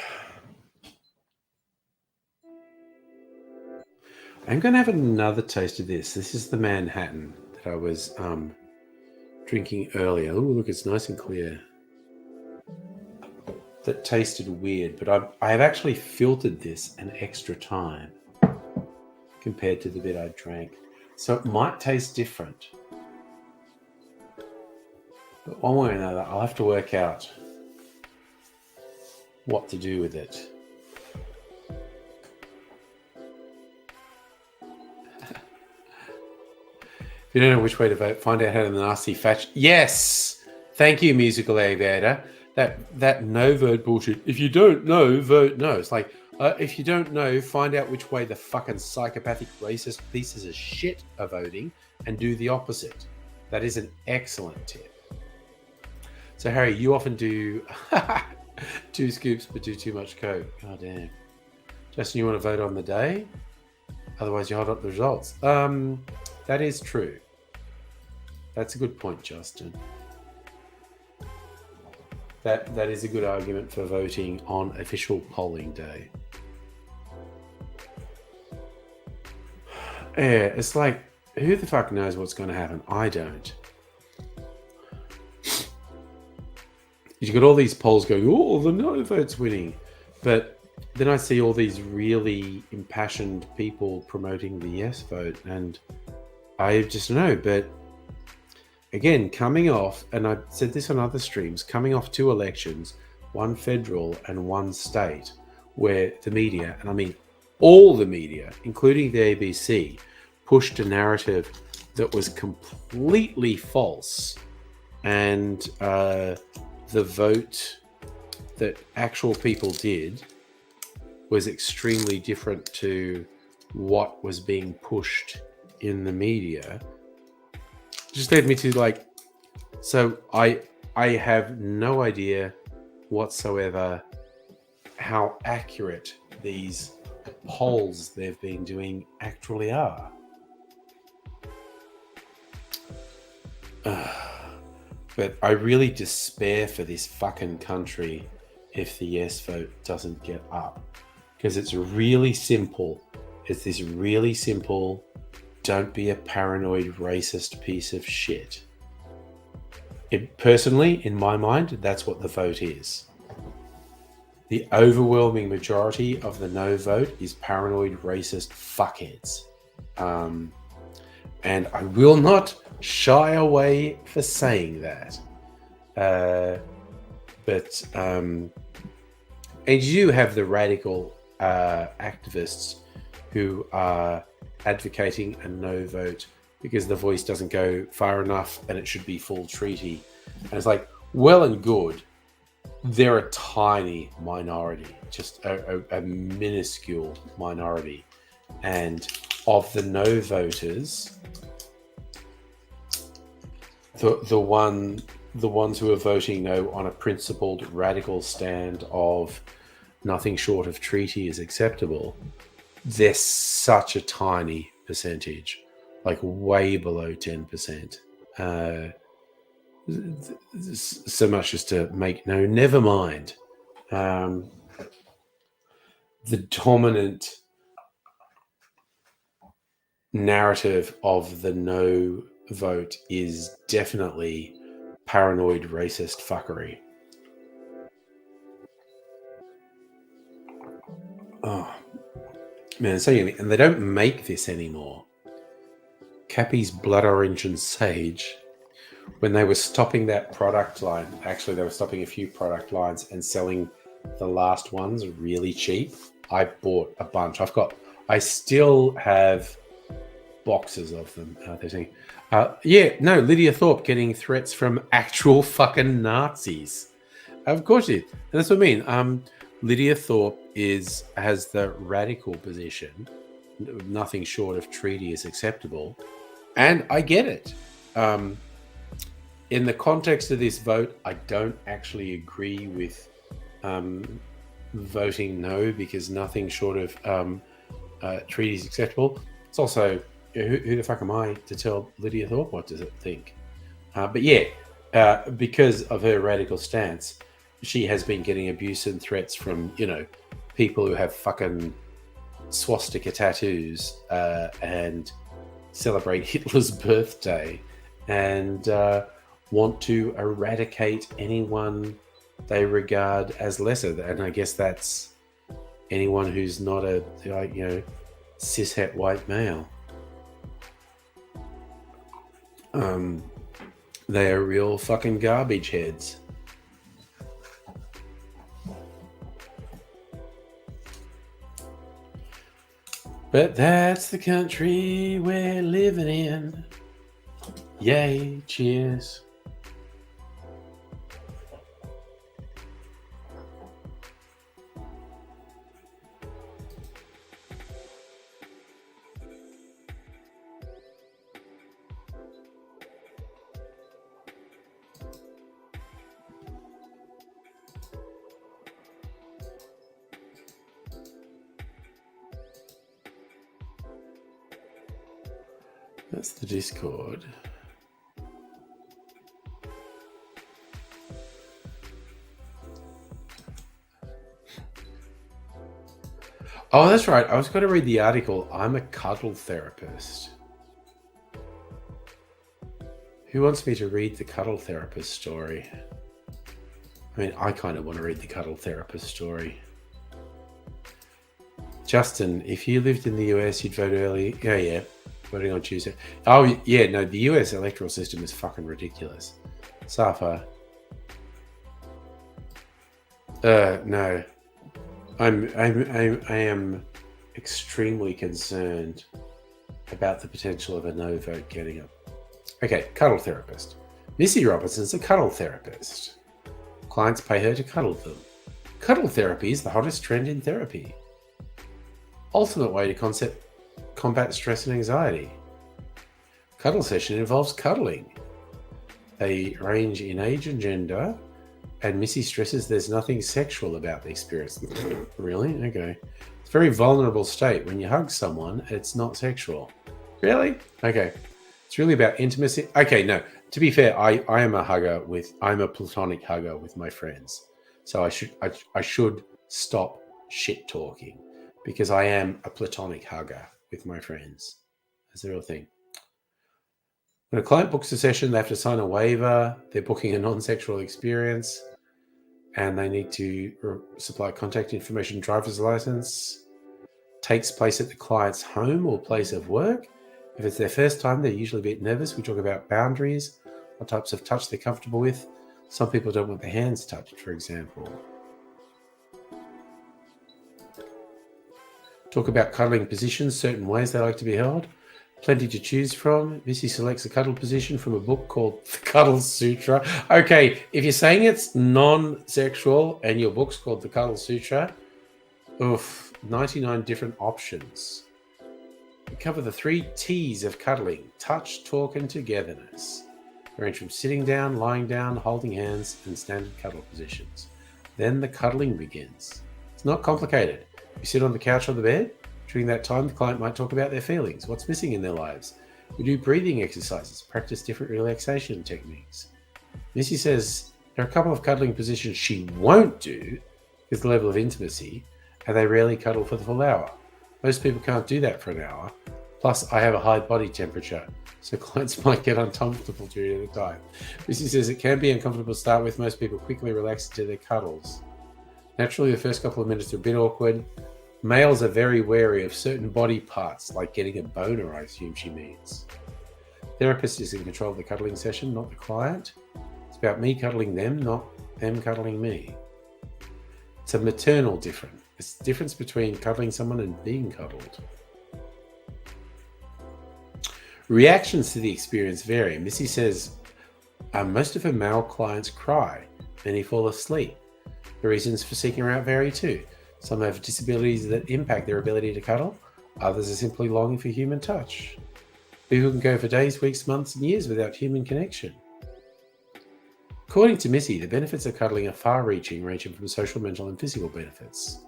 going to have another taste of this. This is the Manhattan that I was drinking earlier. Oh, look, it's nice and clear. That tasted weird, but I have actually filtered this an extra time compared to the bit I drank. So it might taste different. But one way or another, I'll have to work out what to do with it. If you don't know which way to vote, find out how the nasty fashion. Yes! Thank you, Musical Aviator. That no vote bullshit. If you don't know, vote no. It's like, if you don't know, find out which way the fucking psychopathic racist pieces of shit are voting and do the opposite. That is an excellent tip. So, Harry, you often do 2 scoops but do too much Coke. Oh, damn. Justin, you want to vote on the day? Otherwise, you hold up the results. That is true. That's a good point, Justin. That is a good argument for voting on official polling day. Yeah, it's like, who the fuck knows what's going to happen? I don't. You got all these polls going, oh, the no vote's winning. But then I see all these really impassioned people promoting the yes vote, and I just don't know. But again, coming off, and I said this on other streams, coming off 2 elections, 1 federal and 1 state, where the media, and I mean all the media, including the ABC, pushed a narrative that was completely false, and the vote that actual people did was extremely different to what was being pushed in the media. Just led me to like, so I have no idea whatsoever how accurate these polls they've been doing actually are. But I really despair for this fucking country if the yes vote doesn't get up, because it's really simple. It's this really simple, don't be a paranoid racist piece of shit. Personally, in my mind, that's what the vote is. The overwhelming majority of the no vote is paranoid racist fuckheads. And I will not shy away for saying that. And you have the radical activists who are advocating a no vote because the voice doesn't go far enough and it should be full treaty. And it's like, well and good. They're a tiny minority, just a minuscule minority. And of the no voters, the ones who are voting no on a principled radical stand of nothing short of treaty is acceptable, they're such a tiny percentage, like way below 10%. So much as to make no, never mind. The dominant narrative of the no vote is definitely paranoid racist fuckery. Oh man, and they don't make this anymore. Cappy's Blood Orange and Sage, when they were stopping that product line, actually they were stopping a few product lines and selling the last ones really cheap. I bought a bunch. I still have boxes of them. Lydia Thorpe getting threats from actual fucking Nazis. Of course it is. And that's what I mean. Lydia Thorpe has the radical position. Nothing short of treaty is acceptable. And I get it. In the context of this vote, I don't actually agree with voting no because nothing short of treaty is acceptable. It's also, who the fuck am I to tell Lydia Thorpe what does it think? Because of her radical stance, she has been getting abuse and threats from, people who have fucking swastika tattoos and celebrate Hitler's birthday and want to eradicate anyone they regard as lesser. And I guess that's anyone who's not a cishet white male. They are real fucking garbage heads. But that's the country we're living in. Yay, cheers. That's the Discord. Oh, that's right. I was going to read the article. I'm a cuddle therapist. Who wants me to read the cuddle therapist story? I mean, I kind of want to read the cuddle therapist story. Justin, if you lived in the US, you'd vote early. Oh, yeah. Voting on Tuesday. Oh, yeah. No, the US electoral system is fucking ridiculous. Safa. No. I am extremely concerned about the potential of a no vote getting up. Okay, cuddle therapist. Missy Robinson's a cuddle therapist. Clients pay her to cuddle them. Cuddle therapy is the hottest trend in therapy. Ultimate way to combat stress and anxiety. Cuddle session involves cuddling. They range in age and gender, and Missy stresses there's nothing sexual about the experience. Really? Okay. It's a very vulnerable state. When you hug someone, it's not sexual. Really? Okay. It's really about intimacy. Okay, no. To be fair, I'm a platonic hugger with my friends. So I should stop shit talking because I am a platonic hugger with my friends. That's the real thing. When a client books a session, they have to sign a waiver. They're booking a non-sexual experience, and they need to supply contact information, driver's license. Takes place at the client's home or place of work, If it's their first time, they're usually a bit nervous. We talk about boundaries, what types of touch they're comfortable with. Some people don't want their hands touched, for example. Talk about cuddling positions, certain ways they like to be held. Plenty to choose from. Missy selects a cuddle position from a book called The Cuddle Sutra. Okay, if you're saying it's non-sexual and your book's called The Cuddle Sutra, 99 different options. We cover the 3 T's of cuddling: touch, talk, and togetherness. They range from sitting down, lying down, holding hands, and standard cuddle positions. Then the cuddling begins. It's not complicated. You sit on the couch or the bed. During that time, the client might talk about their feelings, what's missing in their lives. We do breathing exercises, practice different relaxation techniques. Missy says there are a couple of cuddling positions she won't do because the level of intimacy, and they rarely cuddle for the full hour. Most people can't do that for an hour. Plus, I have a high body temperature, so clients might get uncomfortable during the time. Missy says it can be uncomfortable to start with. Most people quickly relax into their cuddles. Naturally, the first couple of minutes are a bit awkward. Males are very wary of certain body parts, like getting a boner, I assume she means. Therapist is in control of the cuddling session, not the client. It's about me cuddling them, not them cuddling me. It's a maternal difference. It's the difference between cuddling someone and being cuddled. Reactions to the experience vary. Missy says most of her male clients cry, many fall asleep. The reasons for seeking her out vary too. Some have disabilities that impact their ability to cuddle. Others are simply longing for human touch. People can go for days, weeks, months, and years without human connection. According to Missy, the benefits of cuddling are far-reaching, ranging from social, mental, and physical benefits.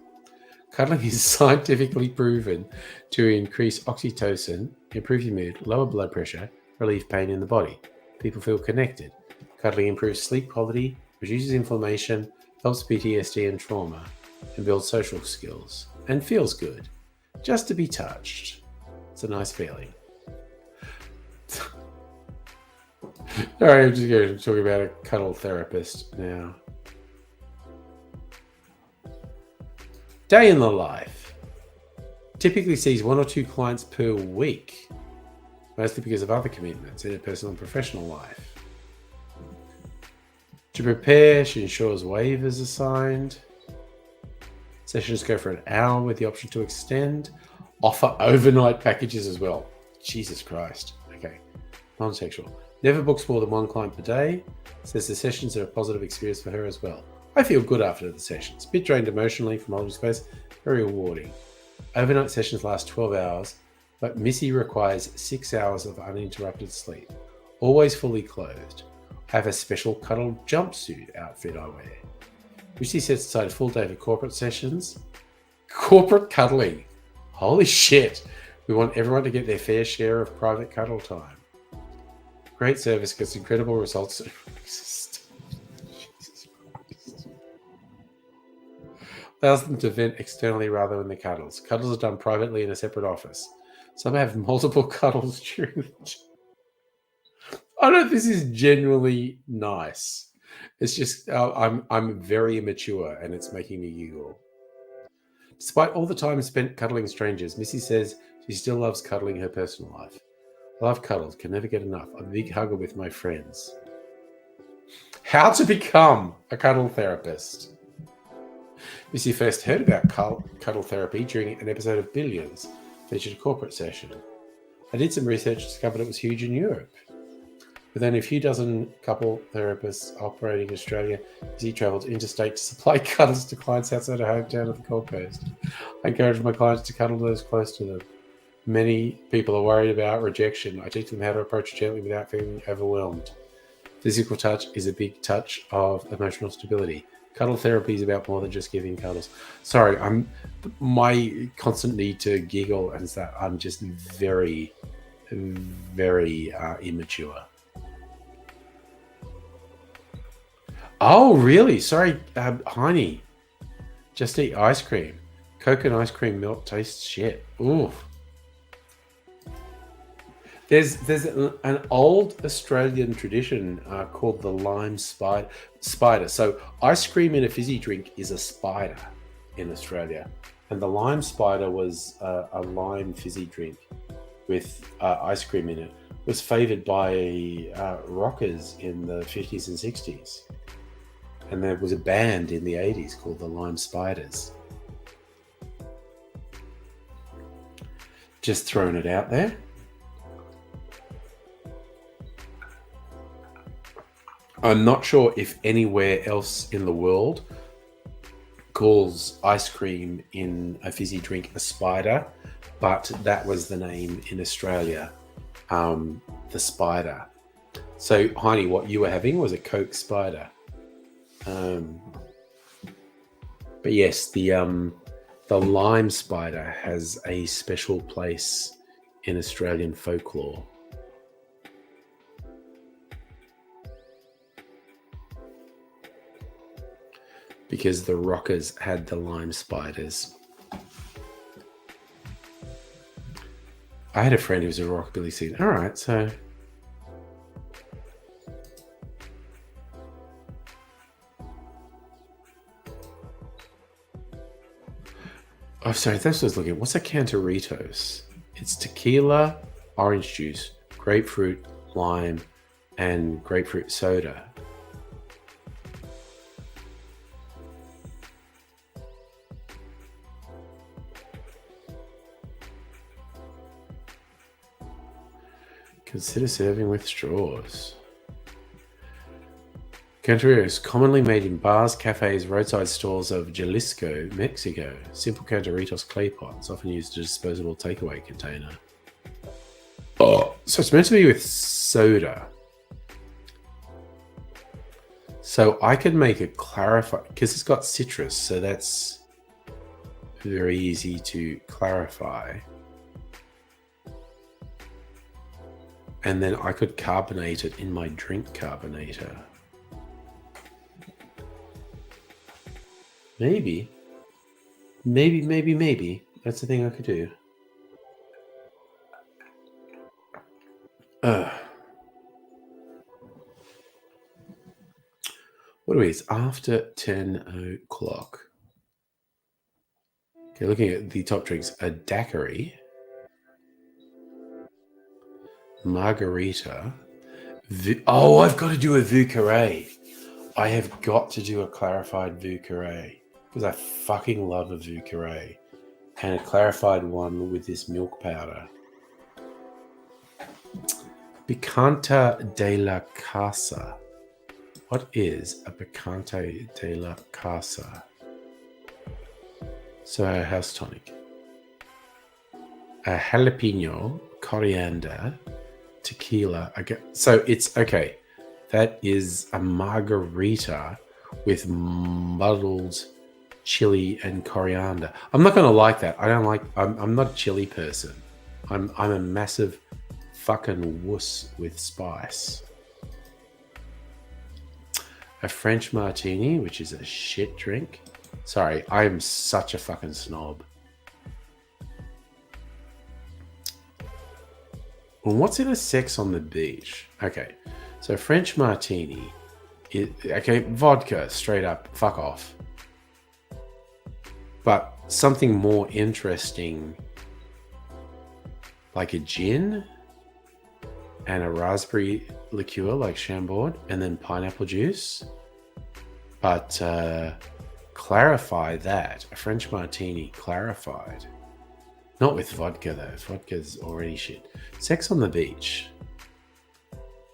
Cuddling is scientifically proven to increase oxytocin, improve your mood, lower blood pressure, relieve pain in the body. People feel connected. Cuddling improves sleep quality, reduces inflammation, helps PTSD and trauma, and builds social skills. And feels good. Just to be touched. It's a nice feeling. Alright, I'm just going to talk about a cuddle therapist now. Day in the life. Typically sees 1 or 2 clients per week, mostly because of other commitments in her personal and professional life. To prepare, she ensures waivers are signed. Sessions go for an hour with the option to extend. Offer overnight packages as well. Jesus Christ. Okay. Non-sexual. Never books more than 1 client per day. Says the sessions are a positive experience for her as well. I feel good after the sessions. Bit drained emotionally from holding space. Very rewarding. Overnight sessions last 12 hours, but Missy requires 6 hours of uninterrupted sleep. Always fully clothed. I have a special cuddle jumpsuit outfit I wear. Missy sets aside a full day for corporate sessions. Corporate cuddling. Holy shit. We want everyone to get their fair share of private cuddle time. Great service gets incredible results. Allows them to vent externally rather than the cuddles. Cuddles are done privately in a separate office. Some have multiple cuddles during the I know this is genuinely nice. It's just I'm very immature and it's making me giggle. Despite all the time spent cuddling strangers, Missy says she still loves cuddling her personal life. I love cuddles, can never get enough. I'm a big hugger with my friends. How to become a cuddle therapist. Missy first heard about cuddle therapy during an episode of Billions, featured a corporate session. I did some research to discover it was huge in Europe. With only a few dozen couple therapists operating in Australia, Missy travelled interstate to supply cuddles to clients outside her hometown of the Gold Coast. I encourage my clients to cuddle those close to them. Many people are worried about rejection. I teach them how to approach it gently without feeling overwhelmed. Physical touch is a big touch of emotional stability. Cuddle therapy is about more than just giving cuddles. Sorry, my constant need to giggle is that I'm just very, very immature. Oh, really? Sorry, Heine. Just eat ice cream. Coke and ice cream milk tastes shit. Ooh. There's an old Australian tradition called the lime spider. So ice cream in a fizzy drink is a spider in Australia. And the lime spider was a lime fizzy drink. with ice cream in it was favoured by rockers in the 50s and 60s. And there was a band in the 80s called the Lime Spiders. Just throwing it out there. I'm not sure if anywhere else in the world calls ice cream in a fizzy drink a spider, but that was the name in Australia, the Spider. So, Heine, what you were having was a Coke Spider. But yes, the Lime Spider has a special place in Australian folklore. Because the rockers had the Lime Spiders. I had a friend who was a rockabilly singer. All right, so... Oh, sorry, that's what I was looking at. What's a Cantaritos? It's tequila, orange juice, grapefruit, lime, and grapefruit soda. Consider serving with straws. Cantaritos, commonly made in bars, cafes, roadside stalls of Jalisco, Mexico. Simple Cantaritos clay pots, often used as a disposable takeaway container. Oh, so it's meant to be with soda. So I could make it clarify, because it's got citrus, so that's very easy to clarify. And then I could carbonate it in my drink carbonator. Maybe. That's the thing I could do. What are we? It's after 10 o'clock. Okay, looking at the top drinks, a daiquiri, margarita. Oh, I've got to do a Vieux Carré. I have got to do a clarified Vieux Carré because I fucking love a Vieux Carré, and a clarified one with this milk powder. Picante de la Casa. What is a Picante de la Casa? So a house tonic. A jalapeno, coriander, tequila. So it's okay. That is a margarita with muddled chili and coriander. I'm not gonna like that. I don't like. I'm not a chili person. I'm a massive fucking wuss with spice. A French martini, which is a shit drink. Sorry, I am such a fucking snob. Well, what's in a sex on the beach? Okay, so French martini. Okay, vodka, straight up, fuck off. But something more interesting, like a gin and a raspberry liqueur like Chambord, and then pineapple juice. But clarify that. A French martini clarified. Not with vodka, though. Vodka's already shit. Sex on the beach.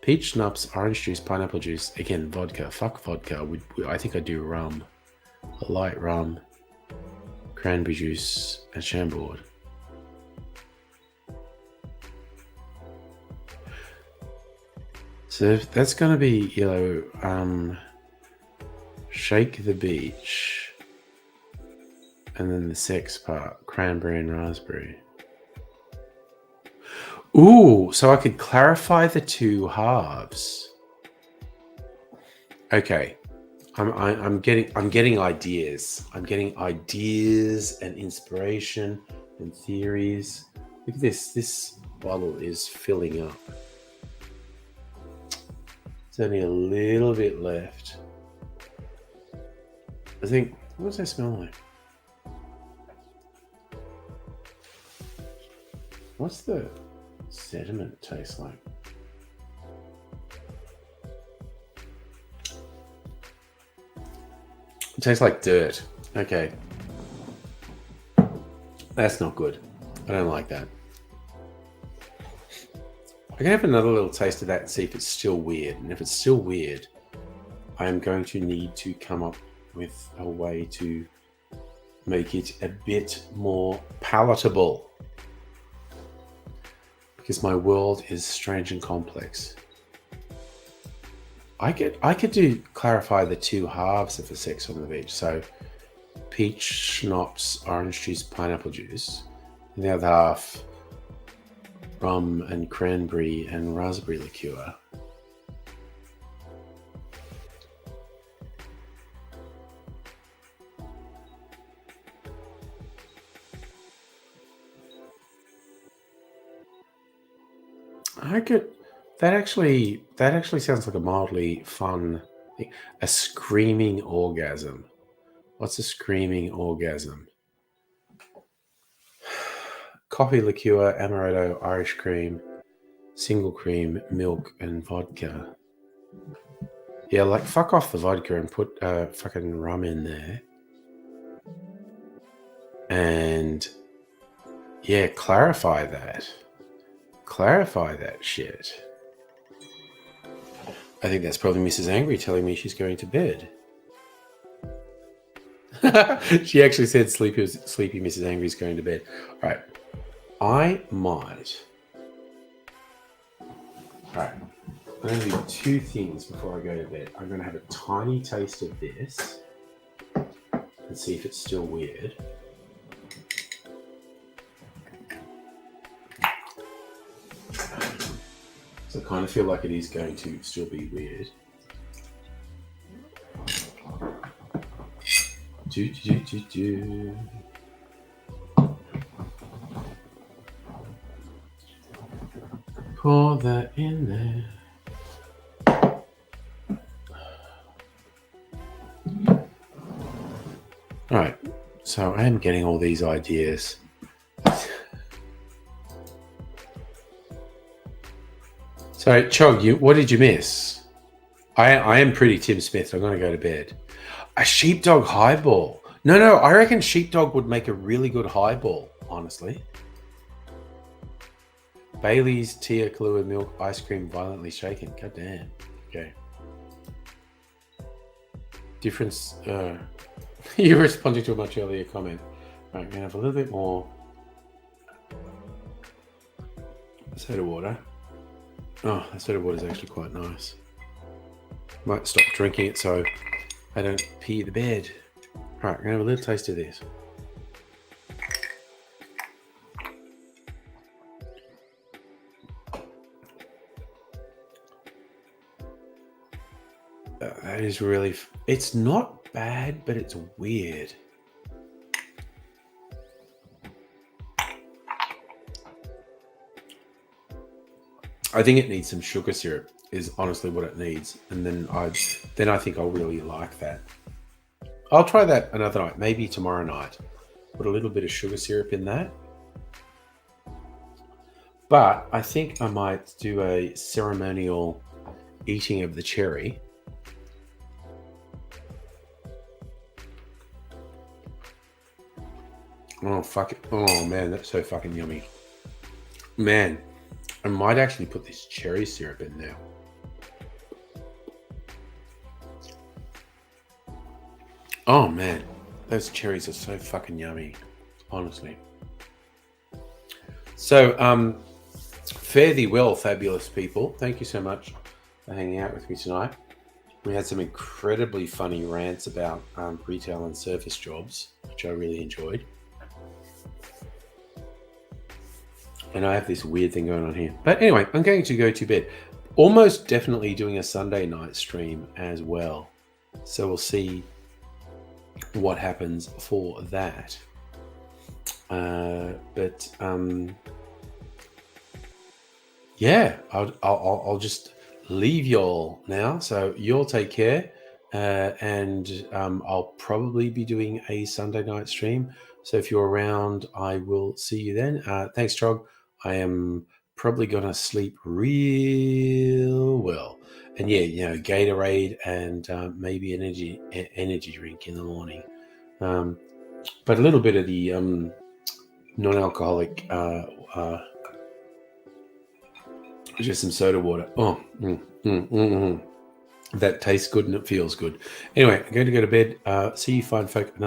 Peach schnapps, orange juice, pineapple juice. Again, vodka. Fuck vodka. I think I'd do rum. A light rum. Cranberry juice and Chambord. So that's going to be, shake the beach. And then the sex part, cranberry and raspberry. Ooh, so I could clarify the two halves. Okay. I'm getting ideas. I'm getting ideas and inspiration and theories. Look at this. This bottle is filling up. There's only a little bit left. I think, what does that smell like? What's the sediment taste like? It tastes like dirt. Okay. That's not good. I don't like that. I can have another little taste of that and see if it's still weird. And if it's still weird, I am going to need to come up with a way to make it a bit more palatable. Because my world is strange and complex. I could do clarify the two halves of the sex on the beach. So peach schnapps, orange juice, pineapple juice, and the other half rum and cranberry and raspberry liqueur. I could. That actually sounds like a mildly fun thing. A screaming orgasm. What's a screaming orgasm? Coffee liqueur, amaretto, Irish cream, single cream, milk, and vodka. Yeah, like fuck off the vodka and put fucking rum in there. And yeah, clarify that. Clarify that shit. I think that's probably Mrs. Angry telling me she's going to bed. She actually said sleepy Mrs. Angry is going to bed. All right. I might. All right. I'm going to do two things before I go to bed. I'm going to have a tiny taste of this and see if it's still weird. So I kind of feel like it is going to still be weird. Pour that in there. All right, so I am getting all these ideas. So, Chog, what did you miss? I am pretty Tim Smith. I'm going to go to bed. A sheepdog highball. No, I reckon sheepdog would make a really good highball, honestly. Bailey's, Tia, Kahlua, milk, ice cream, violently shaken. God damn. Okay. Difference. You're responding to a much earlier comment. Right, we're going to have a little bit more soda water. Oh, that soda water is actually quite nice. Might stop drinking it so I don't pee the bed. All right, we're going to have a little taste of this. That is really... It's not bad, but it's weird. I think it needs some sugar syrup is honestly what it needs. And then I think I'll really like that. I'll try that another night, maybe tomorrow night. Put a little bit of sugar syrup in that. But I think I might do a ceremonial eating of the cherry. Oh, fuck it. Oh, man, that's so fucking yummy. Man, I might actually put this cherry syrup in now. Oh, man, those cherries are so fucking yummy, honestly. So, fare thee well, fabulous people. Thank you so much for hanging out with me tonight. We had some incredibly funny rants about retail and service jobs, which I really enjoyed. And I have this weird thing going on here. But anyway, I'm going to go to bed. Almost definitely doing a Sunday night stream as well. So we'll see what happens for that. Yeah, I'll just leave y'all now. So y'all take care. And I'll probably be doing a Sunday night stream. So if you're around, I will see you then. Thanks, Trog. I am probably gonna sleep real well. And yeah, Gatorade and maybe an energy drink in the morning. But a little bit of the non-alcoholic, just some soda water. Oh, that tastes good and it feels good. Anyway, I'm going to go to bed. See you fine folk.